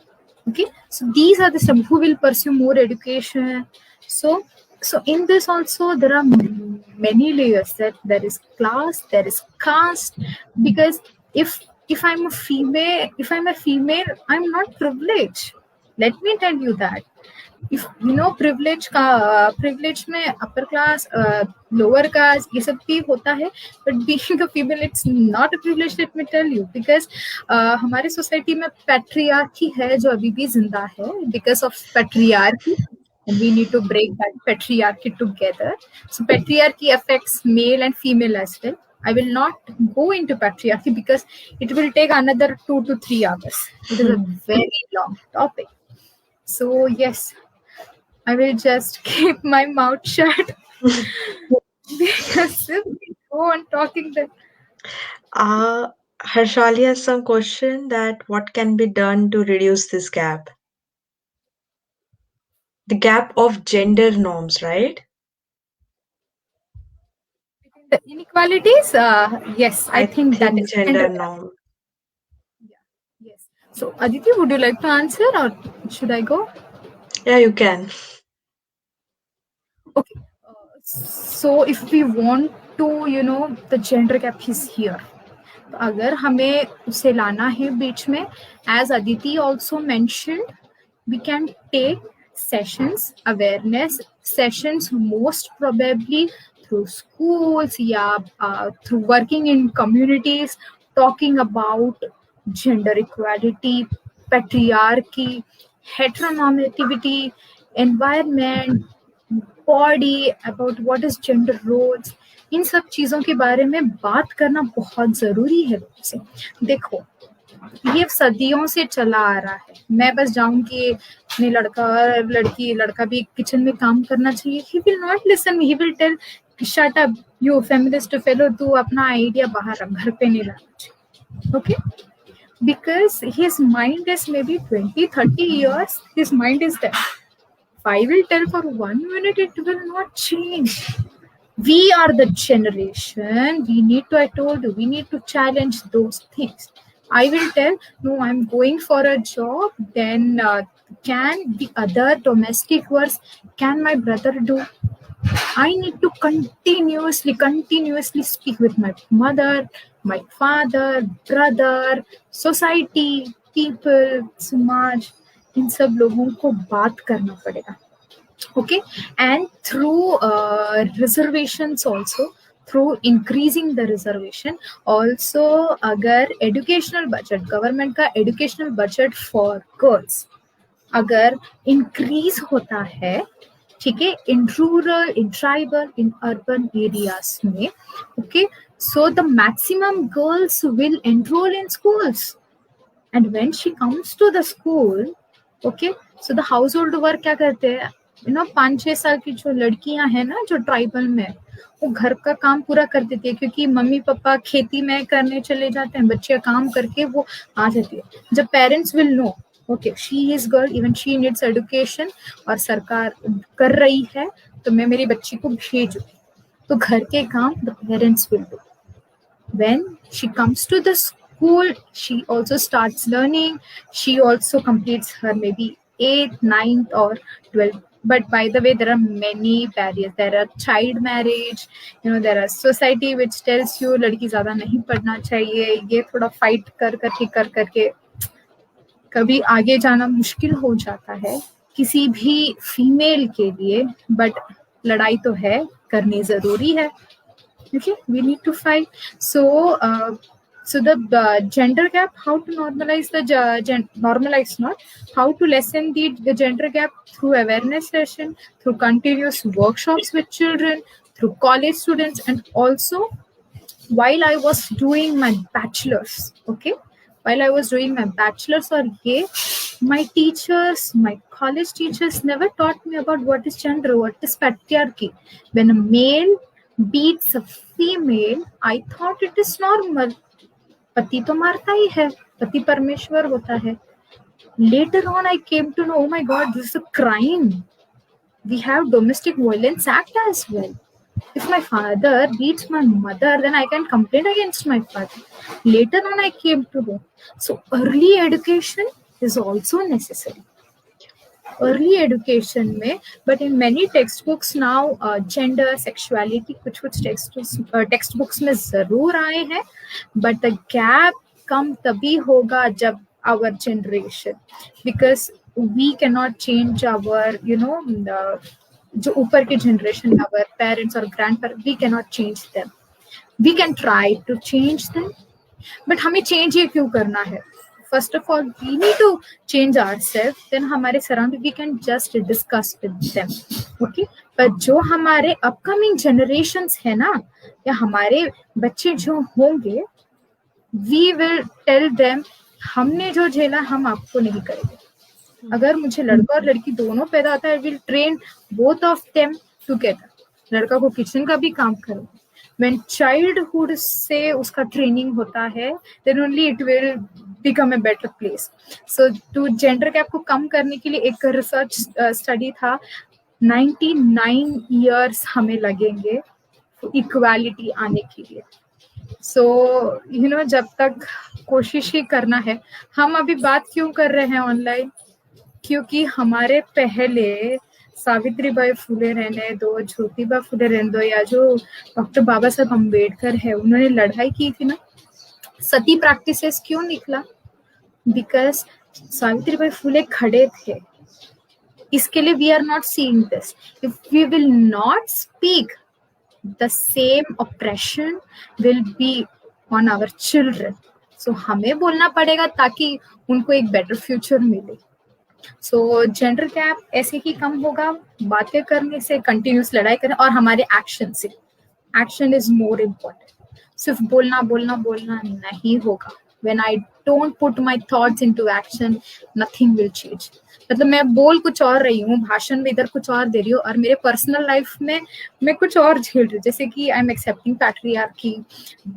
Okay, so these are the some who will pursue more education. So in this also there are many layers. That there is class, there is caste. Because if if I'm a female, I'm not privileged. Let me tell you that. If privilege में upper class, lower caste ये सब भी होता है. But being a female, it's not a privilege, let me tell you. Because हमारे society में patriarchy है जो अभी भी जिंदा है. Because of patriarchy, and we need to break that patriarchy together. So patriarchy affects male and female as well. I will not go into patriarchy because it will take another 2 to 3 hours. It is a very long topic. So yes, I will just keep my mouth shut because if we go on talking, then Harshali has some question that what can be done to reduce this gap? The gap of gender norms, right? the inequalities, yes, I I think that think is gender gender gap. norm. Yeah, yes. So Aditi, would you like to answer or should I go? Yeah, you can. Okay. So if we want to, the gender gap is here. तो अगर हमें उसे लाना है बीच में, as Aditi also mentioned, we can take sessions, awareness sessions, most probably through schools, yeah, through working in communities, talking about gender equality, patriarchy, heteronormativity, environment, body, about what is gender roles. इन सब चीज़ों के बारे में बात करना बहुत ज़रूरी है लोगों से. देखो, ये सदियों से चला आ रहा है. मैं बस जाऊंगी अपने लड़का और लड़का भी किचन में काम करना चाहिए. He will not listen. He will tell shut up you feminist fellow, तू अपना आइडिया बाहर रख, घर पे नहीं लाना चाहिए. Okay, because his mind is maybe 20-30 years, his mind is there. If I will tell for 1 minute, it will not change. We are the generation. We need to, I told you, we need to challenge those things. I will tell, no, I'm going for a job. Then can the other domestic works, can my brother do? I need to continuously speak with my mother, my father, brother, society, people, समाज. इन सब लोगों को बात करना पड़ेगा. Okay, and through reservations also, through increasing the reservation also. अगर educational budget, government का educational budget for girls अगर increase होता है, ठीक है, in rural, in tribal, in urban areas में, okay, so the maximum girls will enroll in schools. And when she comes to the school, okay, so the household work क्या करते हैं, 5-6 साल की जो लड़कियां हैं ना, जो ट्राइबल में, वो घर का काम पूरा कर देती है, क्योंकि मम्मी पापा खेती में करने चले जाते हैं, बच्चे काम करके वो आ जाती है. जब parents will know okay she is girl, even she needs education, और सरकार कर रही है, तो मैं मेरी बच्ची को भेजू. तो घर के काम the parents will do. When she comes to the school, she also starts learning. She also completes her maybe 8th, 9th or 12th. But by the way, there are many barriers. There are child marriage, there are society which tells you लड़की ज़्यादा नहीं पढ़ना चाहिए. ये थोड़ा fight कर करके कभी आगे जाना मुश्किल हो जाता है किसी भी फीमेल के लिए. बट लड़ाई तो है, करनी ज़रूरी है. Okay, we need to fight. So the gender gap, how to normalize normalize not, how to lessen the gender gap through awareness session, through continuous workshops with children, through college students, and also while I was doing my bachelor's. Okay, while I was doing my bachelor's, or my teachers, my college teachers never taught me about what is gender, what is patriarchy. When a male beats a female, I thought it is normal. पति तो मारता ही है, पति परमेश्वर होता है. Later on, I came to know, oh my God, this is a crime. We have Domestic Violence Act as well. If my father beats my mother, then I can complain against my father. Later on, I came to know. So early education is also necessary. Early education में, but in many textbooks now, gender, sexuality, कुछ textbooks में जरूर आए हैं, but the gap कम तभी होगा जब our generation, because we cannot change our, जो ऊपर के generation, our parents or grandparents, we cannot change them. We can try to change them, but हमें change ये क्यों करना है? First of all, we need to change ourselves. Then हमारे surrounding, we can just discuss with them. Okay? पर जो हमारे upcoming generations है ना, या हमारे बच्चे जो होंगे, we will tell them, हमने जो झेला हम आपको नहीं करेंगे. अगर मुझे लड़का और लड़की दोनों पैदा होता है, I will train both of them together. लड़का को किचन का भी काम करो. When childhood से उसका ट्रेनिंग होता है, then only it will become a better place. So to gender gap को कम करने के लिए एक रिसर्च स्टडी था, 99 years हमें लगेंगे इक्वालिटी आने के लिए. So जब तक कोशिश ही करना है. हम अभी बात क्यों कर रहे हैं ऑनलाइन? क्योंकि हमारे पहले सावित्रीबाई फुले रहने दो, ज्योतिबा फुले रहने दो, या जो डॉक्टर बाबा साहब अम्बेडकर है, उन्होंने लड़ाई की थी ना, सती प्रैक्टिसेस क्यों निकला? बिकॉज सावित्रीबाई फुले खड़े थे. इसके लिए we are not seeing this. If we will not speak, the same oppression will be on our children. So हमें बोलना पड़ेगा ताकि उनको एक बेटर फ्यूचर मिले. सो जेंडर गैप ऐसे ही कम होगा बातें करने से, कंटिन्यूस लड़ाई करने, और हमारे एक्शन से. Action is more important. सिर्फ बोलना बोलना बोलना नहीं होगा. When I don't put my thoughts into action, nothing will change. मतलब मैं बोल कुछ और रही हूँ, भाषण में इधर कुछ और दे रही हूँ, और मेरे पर्सनल लाइफ में मैं कुछ और झेल रही हूँ. जैसे कि आई एम एक्सेप्टिंग पैट्रियार्की,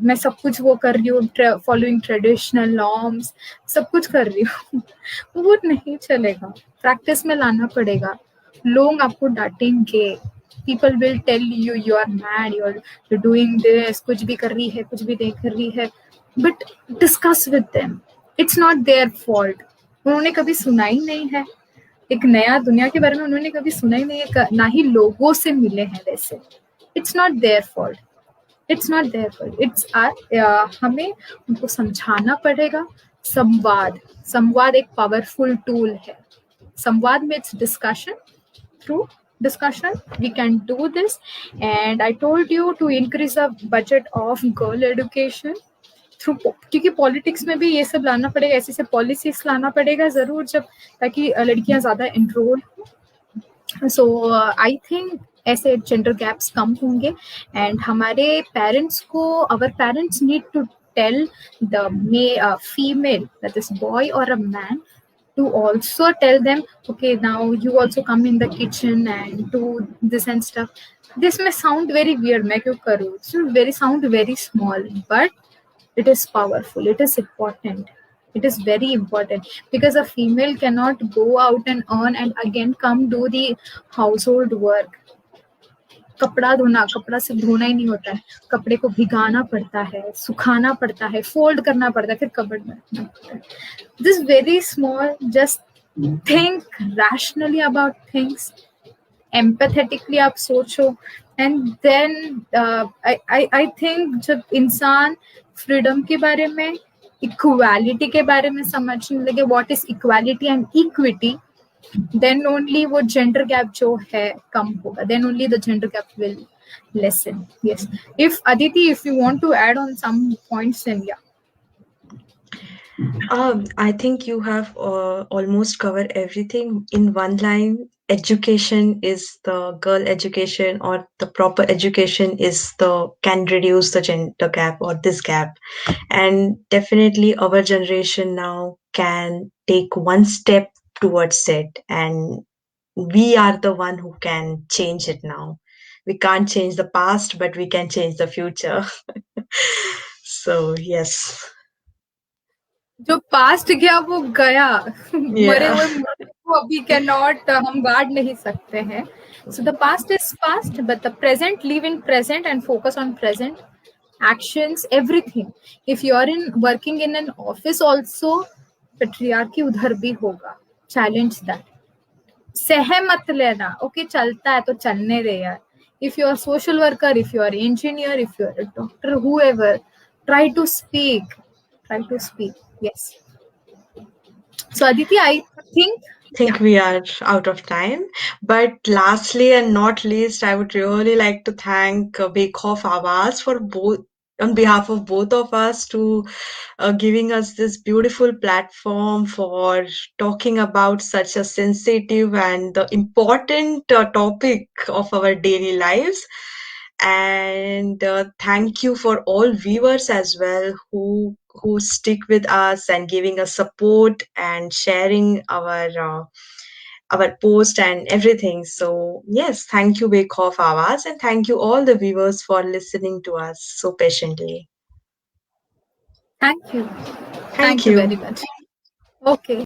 मैं सब कुछ वो कर रही हूँ, फॉलोइंग ट्रेडिशनल नॉर्म्स, सब कुछ कर रही हूँ. वो नहीं चलेगा. प्रैक्टिस में लाना पड़ेगा. लोग आपको डांटेंगे. People will tell you you are mad, you're doing this, कुछ भी कर रही है, कुछ भी नहीं कर रही है. But discuss with them. It's not their fault. उन्होंने कभी सुना ही नहीं है. एक नया दुनिया के बारे में उन्होंने कभी सुना ही नहीं है, ना ही लोगों से मिले हैं वैसे. It's not their fault. It's not their fault. It's हमें उनको समझाना पड़ेगा. संवाद एक पावरफुल टूल है. संवाद में it's discussion. Through discussion we can do this. And I told you to increase the budget of girl education through, क्योंकि पॉलिटिक्स में भी ये सब लाना पड़ेगा, ऐसे ऐसे पॉलिसीज लाना पड़ेगा जरूर, जब ताकि लड़कियां ज्यादा एनरोल हो. सो आई थिंक ऐसे जेंडर गैप्स कम होंगे. एंड हमारे पेरेंट्स को, our parents need to tell the female, that is boy और a man, to also tell them, okay, now you also come in the kitchen and do this and stuff. This may sound very weird, मैं क्यों करूँ? It will very sound very small, but it is powerful, it is important, it is very important, because a female cannot go out and earn and again come do the household work. कपड़ा धोना, कपड़ा सिर्फ धोना ही नहीं होता है, कपड़े को भिगाना पड़ता है, सुखाना पड़ता है, फोल्ड करना पड़ता है, फिर कपड़ में रखना पड़ता है. This very small, just think rationally about things, empathetically आप सोचो, and then I think जब इंसान फ्रीडम के बारे में, इक्वालिटी के बारे में समझने लगे, what is equality and equity, then only वो gender gap जो है कम होगा, then only the gender gap will lessen. Yes, if Aditi, if you want to add on some points, then yeah. I think you have almost covered everything in one line. Education is the girl education, or the proper education is the can reduce the gender gap or this gap. And definitely our generation now can take one step towards it, and we are the one who can change it now. We can't change the past, but we can change the future. So yes. जो past गया वो गया, मरे Yeah. हुए मुर्दे को अभी can not हम गाड़ नहीं सकते हैं. So the past is past, but the present, live in present and focus on present actions, everything. If you are in working in an office also, patriarchy उधर भी होगा. Challenge that. सह मत लेना, ओके चलता है तो चलने दे यार. If you are social worker, if you are engineer, if you are a doctor, whoever, try to speak, try to speak. Yes. So Aditi, I think, Think yeah, we are out of time. But lastly and not least, I would really like to thank Bekhauf Awaz for both, on behalf of both of us, to giving us this beautiful platform for talking about such a sensitive and important topic of our daily lives. And thank you for all viewers as well who stick with us and giving us support and sharing our post and everything. So yes, thank you Bekhauf Awaz, and thank you all the viewers for listening to us so patiently. thank you, Thank thank you very you. much. Okay.